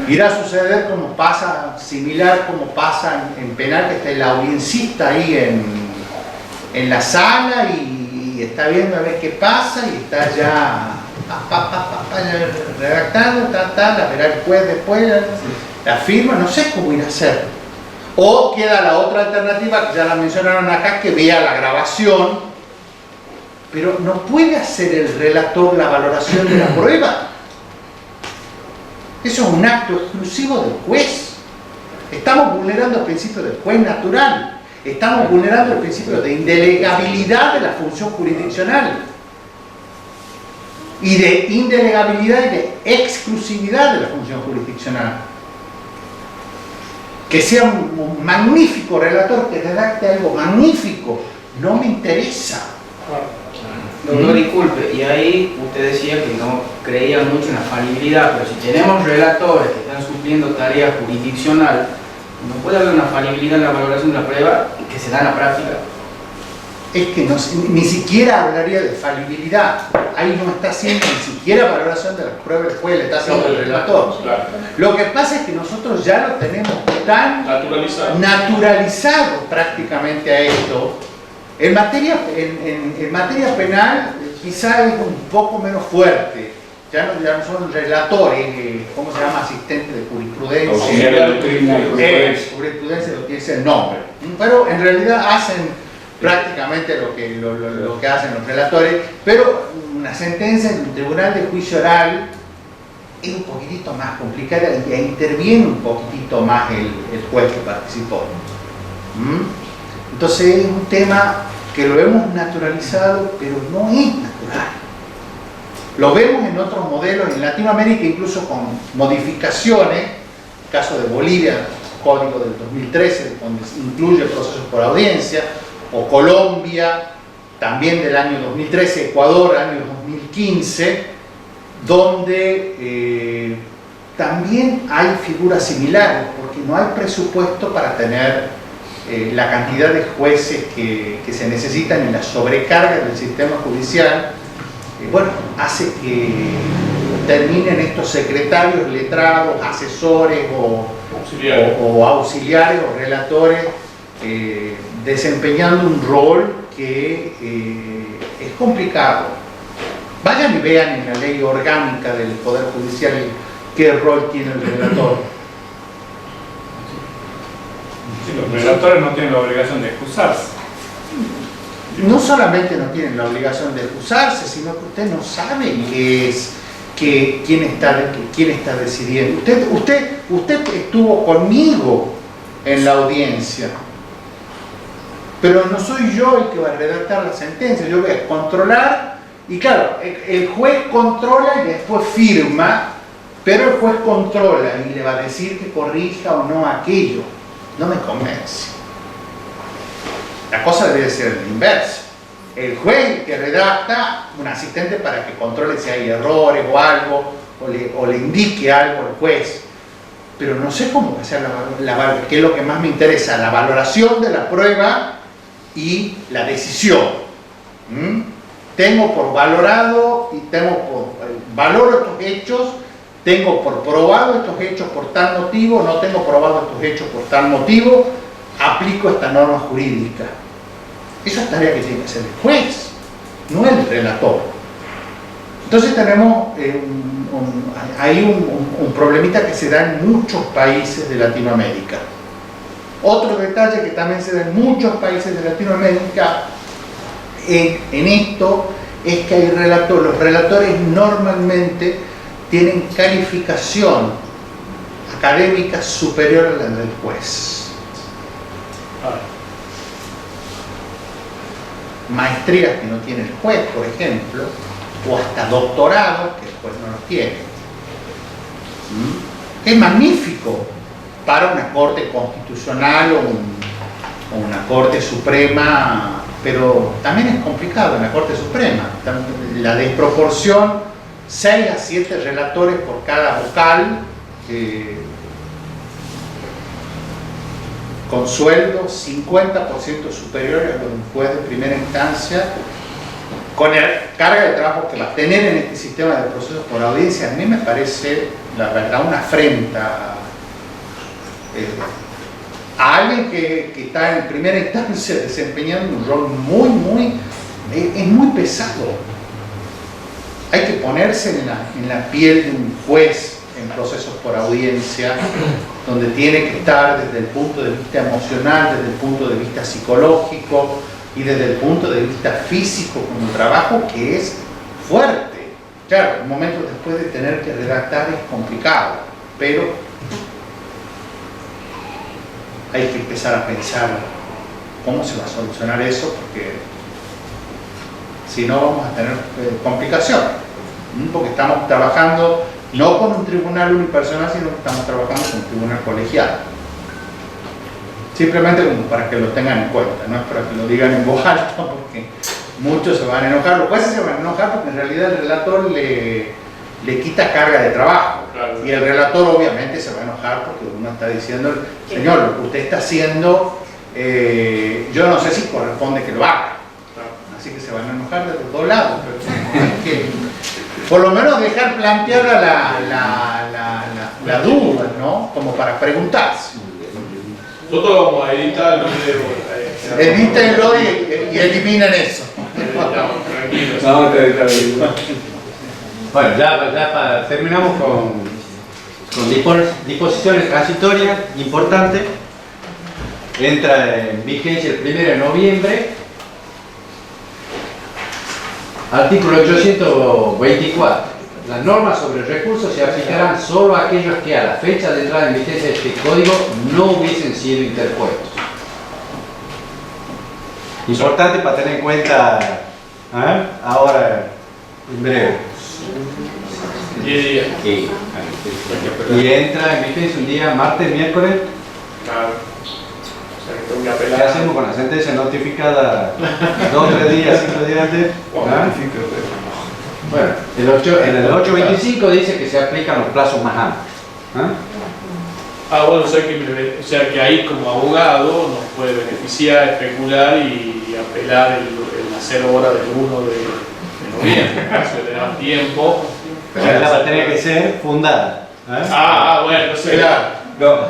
Irá a suceder como pasa, similar como pasa en penal, que está el audiencista ahí en la sala y está viendo a ver qué pasa y está ya redactando, la verá el juez después, la firma, no sé cómo irá a ser. O queda la otra alternativa, que ya la mencionaron acá, que vea la grabación, pero no puede hacer el relator la valoración de la prueba. Eso es un acto exclusivo del juez. Estamos vulnerando el principio del juez natural. Estamos vulnerando el principio de indelegabilidad de la función jurisdiccional. Y de indelegabilidad y de exclusividad de la función jurisdiccional. Que sea un magnífico relator que redacte algo magnífico, no me interesa. Doctor, disculpe, y ahí usted decía que no creía mucho en la falibilidad, pero si tenemos relatores que están supliendo tareas jurisdiccional, ¿no puede haber una falibilidad en la valoración de la prueba que se da en la práctica? Es que ni siquiera hablaría de falibilidad. Ahí no está haciendo ni siquiera valoración de las pruebas, el juez le está haciendo el relator. Claro. Lo que pasa es que nosotros ya lo tenemos tan naturalizado prácticamente a esto. En materia penal quizá es un poco menos fuerte. Ya no son relatores, ¿cómo se llama? Asistentes de jurisprudencia. Auxiliar de jurisprudencia lo que dice el nombre. Pero en realidad hacen prácticamente lo que hacen los relatores, pero una sentencia en un tribunal de juicio oral es un poquitito más complicada y interviene un poquitito más el juez que participó. Entonces es un tema que lo hemos naturalizado, pero no es natural. Lo vemos en otros modelos, en Latinoamérica, incluso con modificaciones, el caso de Bolivia, código del 2013, donde incluye procesos por audiencia, o Colombia, también del año 2013, Ecuador, año 2015, donde también hay figuras similares, porque no hay presupuesto para tener la cantidad de jueces que se necesitan y la sobrecarga del sistema judicial, bueno, hace que terminen estos secretarios, letrados, asesores o auxiliares o relatores desempeñando un rol que es complicado. Vayan y vean en la ley orgánica del Poder Judicial qué rol tiene el relator. Sí, los relatores no tienen la obligación de excusarse. No solamente no tienen la obligación de excusarse, sino que usted no sabe quién está decidiendo. Usted estuvo conmigo en la audiencia, pero no soy yo el que va a redactar la sentencia. Yo voy a controlar, y claro, el juez controla y después firma, pero el juez controla y le va a decir que corrija o no aquello. No me convence. La cosa debe ser el inverso. El juez que redacta, un asistente para que controle si hay errores o algo, o le indique algo al juez. Pero no sé cómo va a ser qué es lo que más me interesa, la valoración de la prueba y la decisión. Tengo por valorado y valoro estos hechos, tengo por probado estos hechos por tal motivo, no tengo probado estos hechos por tal motivo, aplico esta norma jurídica. Esa es tarea que tiene que hacer el juez, no el relator. Entonces tenemos un problemita que se da en muchos países de Latinoamérica. Otro detalle que también se da en muchos países de Latinoamérica en esto es que hay los relatores normalmente tienen calificación académica superior a la del juez. Maestrías que no tiene el juez, por ejemplo, o hasta doctorados que el juez no los tiene. Es magnífico para una corte constitucional o una corte suprema, pero también es complicado en la corte suprema. La desproporción, 6 a 7 relatores por cada vocal, con sueldos 50% superiores a los de un juez de primera instancia, con la carga de trabajo que va a tener en este sistema de procesos por audiencia. A mí me parece, la verdad, una afrenta a alguien que está en primera instancia desempeñando un rol es muy pesado. Hay que ponerse en la piel de un juez en procesos por audiencia, donde tiene que estar desde el punto de vista emocional, desde el punto de vista psicológico y desde el punto de vista físico, con un trabajo que es fuerte. Claro, un momento después de tener que redactar es complicado, pero hay que empezar a pensar cómo se va a solucionar eso, porque si no vamos a tener complicaciones, porque estamos trabajando no con un tribunal unipersonal, sino que estamos trabajando con un tribunal colegiado. Simplemente como para que lo tengan en cuenta, no es para que lo digan en voz alta, porque muchos se van a enojar, los jueces se van a enojar porque en realidad el relator le quita carga de trabajo. Claro. Y el relator obviamente se va a enojar porque uno está diciendo, señor, lo que usted está haciendo, yo no sé si corresponde que lo haga. Así que se van a enojar de los dos lados, pero hay que por lo menos dejar planteada la duda, ¿no? Como para preguntarse. Nosotros vamos a editar el video. Edítenlo y eliminen eso. Tranquilos. Vamos a editar el video. Bueno, ya terminamos con disposiciones transitorias importantes. Entra en vigencia el 1 de noviembre. Artículo 824. Las normas sobre recursos se aplicarán solo a aquellos que a la fecha de entrada en vigencia de este código no hubiesen sido interpuestos. Importante para tener en cuenta, ahora, en breve. 10 días. Y entra en vigencia un día, martes, miércoles. Claro. O sea, que tengo que ¿Qué apelar. hacemos con la sentencia notificada 2, 3 días, 5 días antes? Bueno, en el 825 dice que se aplican los plazos más amplios. Bueno, o sea que ahí como abogado nos puede beneficiar, especular y apelar el hacer hora del 1 de noviembre. Si le da tiempo. Pero ella va a tener que ser fundada. Bueno, no sé. Claro.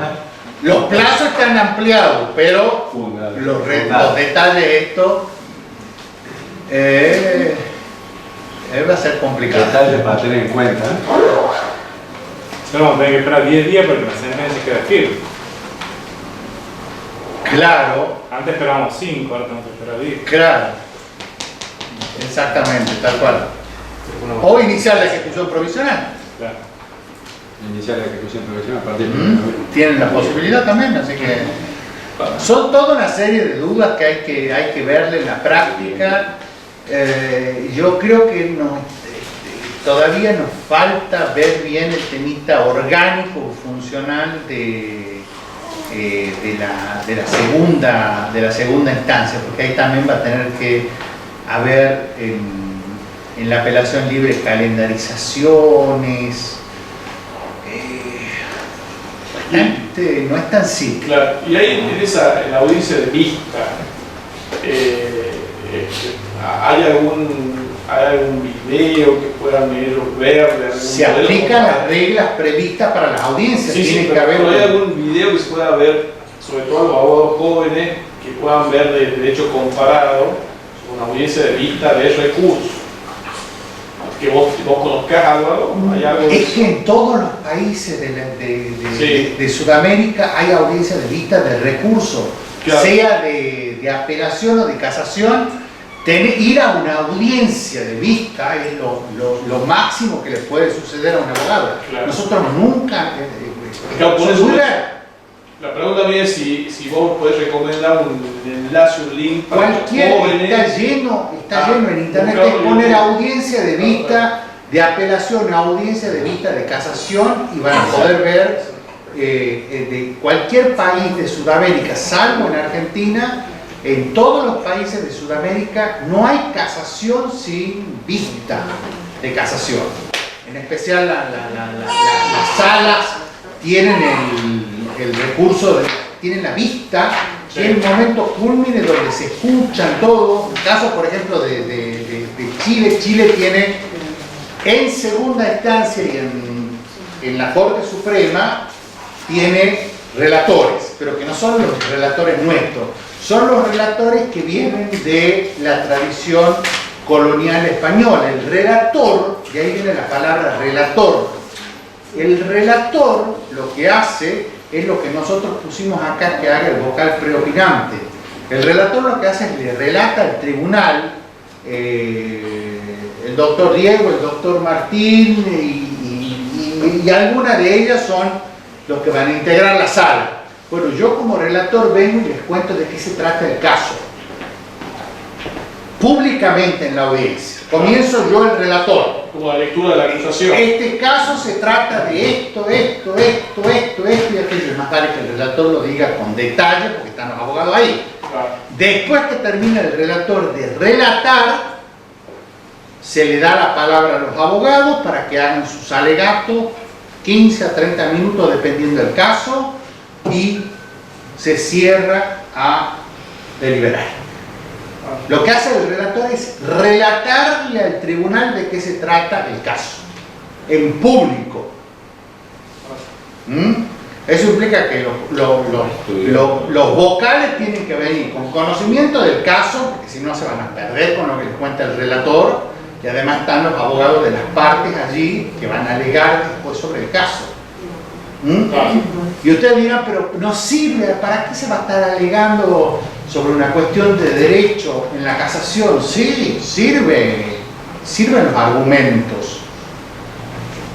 Los plazos están ampliados, pero los detalles de esto va a ser complicado. Detalles para tener en cuenta. Solo vamos a tener que esperar 10 días porque la sentencia queda firme. Claro. Antes esperábamos 5, ahora tenemos que esperar 10. Claro. Exactamente, tal cual. O iniciar la ejecución provisional. Claro. Iniciar la ejecución provisional a partir de Tienen la posibilidad también, así que son toda una serie de dudas que hay que verle en la práctica. Yo creo que todavía nos falta ver bien el temita orgánico funcional de la segunda instancia, porque ahí también va a tener que haber en la apelación libre calendarizaciones. No es tan simple. Claro, y ahí en la audiencia de vista, ¿hay algún video que puedan ver de algún Se modelo? aplican las reglas previstas para las audiencias. Sí, Tiene que pero haber ¿hay algún video que se pueda ver, sobre todo a los abogados jóvenes, que puedan ver de derecho comparado una audiencia de vista de recursos? Que vos conozcas, Álvaro, ¿hay algo de Es eso? que en todos los países de Sudamérica hay audiencias de vista de recursos, Claro. sea de apelación o de casación. Ir a una audiencia de vista es lo máximo que le puede suceder a un abogado. Claro. Nosotros nunca. Claro, por es eso muy raro. la pregunta mía es si vos podés recomendar un enlace, un link para los Cualquier jóvenes. está lleno en internet, buscado es en poner YouTube. audiencia de vista de apelación, audiencia de vista de casación, y van a poder ver de cualquier país de Sudamérica, salvo en Argentina. En todos los países de Sudamérica no hay casación sin vista de casación. En especial las salas tienen el recurso, tienen la vista, Sí. tienen momento culmine donde se escuchan todo. El caso, por ejemplo, de Chile, Chile tiene en segunda instancia y en la Corte Suprema, tiene relatores, pero que no son los relatores nuestros, son los relatores que vienen de la tradición colonial española. El relator, de ahí viene la palabra relator. El relator lo que hace es lo que nosotros pusimos acá que haga el vocal preopinante. El relator lo que hace es le relata al tribunal, el doctor Diego, el doctor Martín y algunas de ellas son los que van a integrar la sala. Bueno, yo como relator vengo y les cuento de qué se trata el caso. Públicamente en la audiencia. Comienzo yo el relator. Como la lectura de la acusación. Este caso se trata de esto y aquello. Es más vale que el relator lo diga con detalle porque están los abogados ahí. Claro. Después que termina el relator de relatar, se le da la palabra a los abogados para que hagan sus alegatos, 15 a 30 minutos dependiendo del caso, y se cierra a deliberar. Lo que hace el relator es relatarle al tribunal de qué se trata el caso, en público. Eso implica que los vocales tienen que venir con conocimiento del caso, porque si no se van a perder con lo que les cuenta el relator, y además están los abogados de las partes allí que van a alegar después sobre el caso. Y ustedes dirán, pero no sirve, ¿para qué se va a estar alegando sobre una cuestión de derecho en la casación? Sí, sirven los argumentos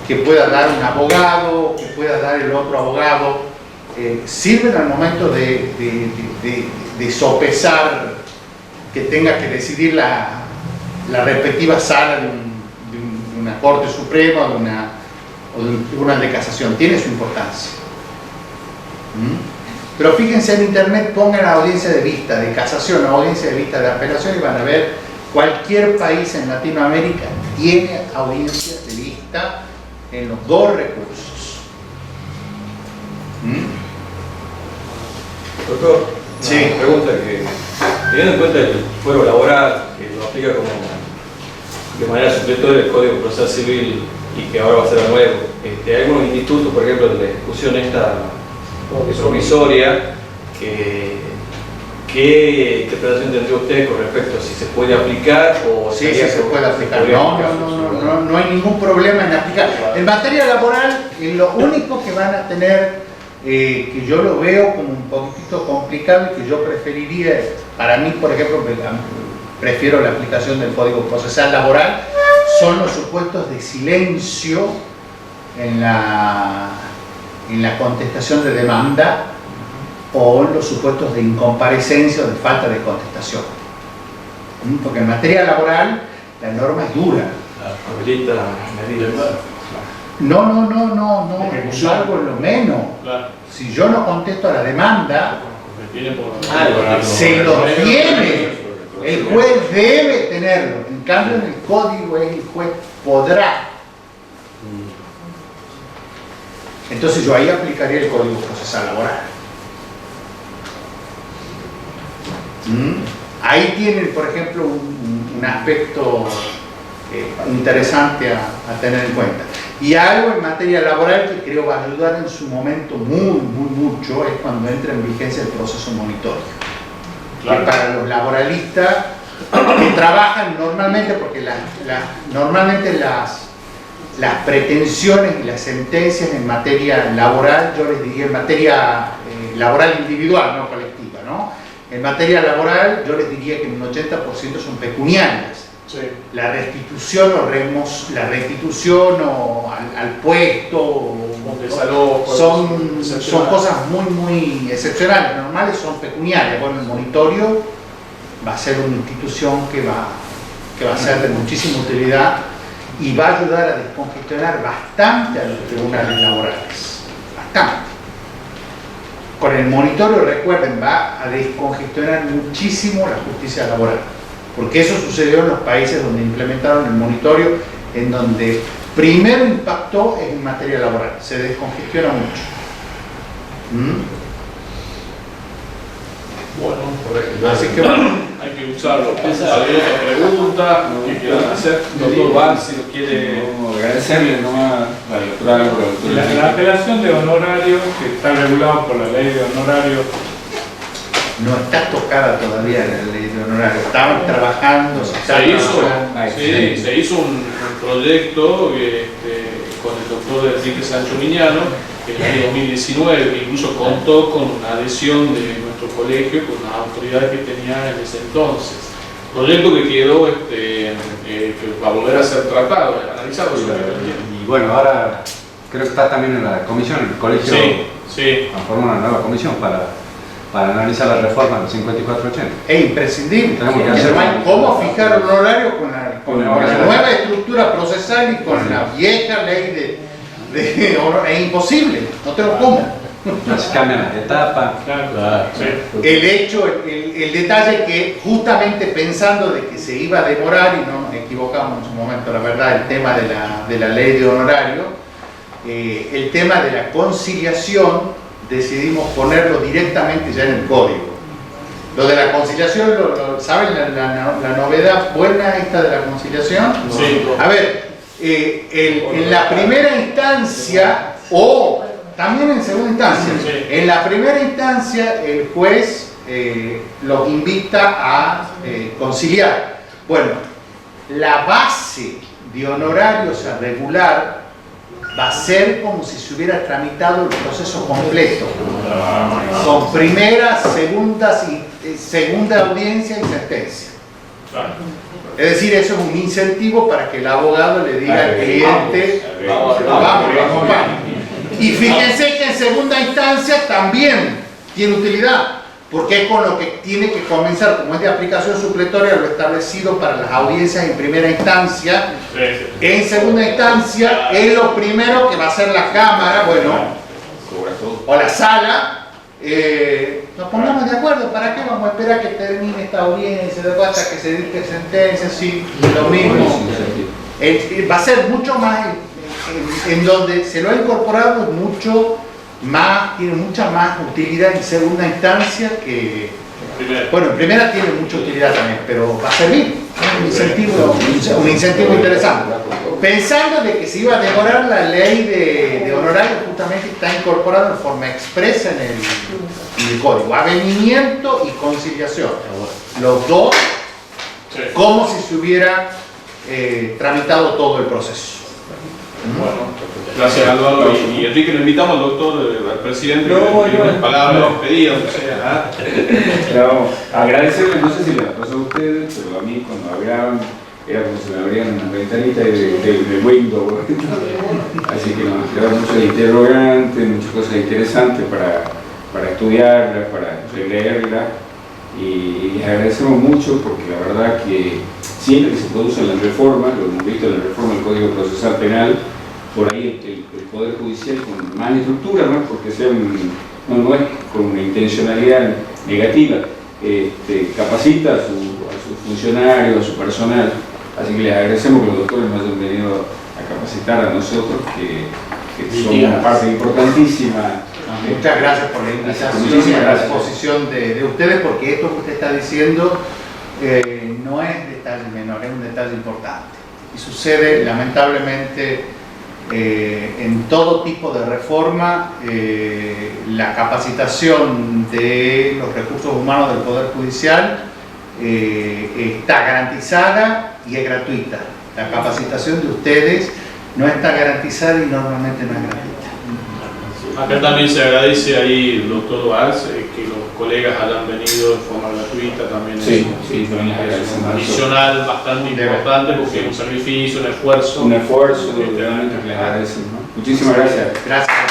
que pueda dar un abogado, que pueda dar el otro abogado, sirven al momento de sopesar que tenga que decidir la respectiva sala de una Corte Suprema o de un tribunal de casación. Tiene su importancia. Pero fíjense en internet, pongan la audiencia de vista de casación, audiencia de vista de apelación, y van a ver, cualquier país en Latinoamérica tiene audiencia de vista en los dos recursos. Doctor, Sí. una pregunta que, teniendo en cuenta el fuero laboral, que lo aplica como de manera supletoria el Código Procesal Civil y que ahora va a ser a nuevo, hay algunos institutos, por ejemplo, de la ejecución esta provisoria, ¿qué interpretación tendría usted con respecto a si se puede aplicar o Sí, sí se puede aplicar. No hay ningún problema en aplicar. En materia laboral, lo único que van a tener, que yo lo veo como un poquito complicado y que yo preferiría, para mí, por ejemplo, prefiero la aplicación del Código Procesal Laboral, son los supuestos de silencio en la contestación de demanda o los supuestos de incomparecencia o de falta de contestación. Porque en materia laboral la norma es dura. habilita medidas? No, salvo en lo menos. Claro. Si yo no contesto a la demanda, Porque tiene por... se lo tiene. El juez debe tenerlo. En cambio, en el código el juez podrá. Entonces yo ahí aplicaría el Código Procesal Laboral. Ahí tienen, por ejemplo, un aspecto interesante a tener en cuenta. Y algo en materia laboral que creo va a ayudar en su momento mucho es cuando entra en vigencia el proceso monitorio. Claro. Que para los laboralistas que trabajan normalmente, porque normalmente las pretensiones y las sentencias en materia laboral, yo les diría en materia laboral individual, no colectiva, ¿no? En materia laboral yo les diría que un 80% son pecuniarias. Sí. La restitución o al puesto Como desalojo, son excepcional. cosas muy excepcionales. Normales son pecuniarias. Bueno, el monitorio va a ser una institución que va a ser de muchísima utilidad y va a ayudar a descongestionar bastante a los tribunales laborales. Bastante. Con el monitorio, recuerden, va a descongestionar muchísimo la justicia laboral. Porque eso sucedió en los países donde implementaron el monitorio, en donde primero impactó en materia laboral, se descongestiona mucho. Bueno, correcto. Así que bueno, hay que usarlo. ¿Alguna otra pregunta que quieran hacer? Doctor Val, si lo quiere. No, agradecerle nomás a la doctora por la apelación de honorario, que está regulado por la ley de honorario. no está tocada todavía la ley de honorario. Estaban trabajando, Se hizo un proyecto con el doctor Enrique Sancho Miñano en el año 2019, que incluso contó con una adhesión de nuestro colegio, con las autoridades que tenía en ese entonces. Proyecto que quedó, que va a volver a ser tratado, analizado. Y bueno, ahora creo que está también en la comisión, el colegio formó una nueva comisión para analizar la reforma del 5480. Es imprescindible. Tenemos que hacer ¿Cómo fijar un horario con la nueva estructura procesal y con la vieja ley de horario? Es imposible, no tengo cómo. Se cambian las etapas. El hecho, el detalle que justamente pensando de que se iba a demorar, y no nos equivocamos en su momento, la verdad, el tema de la ley de honorario, el tema de la conciliación, decidimos ponerlo directamente ya en el código. Lo de la conciliación, ¿saben la novedad buena esta de la conciliación? Sí. A ver, en la primera instancia, o también en segunda instancia, en la primera instancia el juez los invita a conciliar. Bueno, la base de honorarios a regular va a ser como si se hubiera tramitado el proceso completo, con primera, segunda audiencia y sentencia. Es decir, eso es un incentivo para que el abogado le diga al cliente, vamos, y fíjense que en segunda instancia también tiene utilidad, porque es con lo que tiene que comenzar, como es de aplicación supletoria, lo establecido para las audiencias en primera instancia. En segunda instancia es lo primero que va a hacer la Cámara, bueno, o la Sala. Nos pongamos de acuerdo, ¿para qué vamos a esperar que termine esta audiencia, después hasta que se dicte sentencia? Sí, lo mismo. Va a ser mucho más, en donde se lo ha incorporado mucho más, tiene mucha más utilidad en segunda instancia que... Bueno, en primera tiene mucha utilidad también, pero va a servir, un incentivo interesante. Pensando de que se iba a demorar, la ley de honorario justamente está incorporada en forma expresa en el código. Avenimiento y conciliación. Los dos, como si se hubiera tramitado todo el proceso. Bueno, gracias Álvaro y Enrique, le invitamos al doctor, al presidente, palabras, despedidas, o sea. Pero agradecerle, no sé si le pasó a ustedes, pero a mí cuando hablaban era como si me abrían una ventanita de Windows. Así que nos quedaron muchos interrogantes, muchas cosas interesantes para estudiarla, para releerla. Y les agradecemos mucho porque la verdad que siempre que se producen las reformas, lo hemos visto en la reforma del Código Procesal Penal, por ahí el Poder Judicial con más estructura, no es porque sea no es con una intencionalidad negativa, capacita a sus funcionarios, a su personal. Así que les agradecemos que los doctores nos hayan venido a capacitar a nosotros, que somos una parte importantísima. Muchas gracias por la invitación y la exposición de ustedes, porque esto que usted está diciendo no es detalle menor, es un detalle importante. Y sucede lamentablemente en todo tipo de reforma. La capacitación de los recursos humanos del Poder Judicial está garantizada y es gratuita. La capacitación de ustedes no está garantizada y normalmente no es gratuita. Acá también se agradece ahí, doctor Valls, que los colegas hayan venido de forma gratuita también. Sí, es un adicional bastante importante porque es un sacrificio, un esfuerzo. Realmente les agradecemos, ¿no? Muchísimas gracias. Gracias.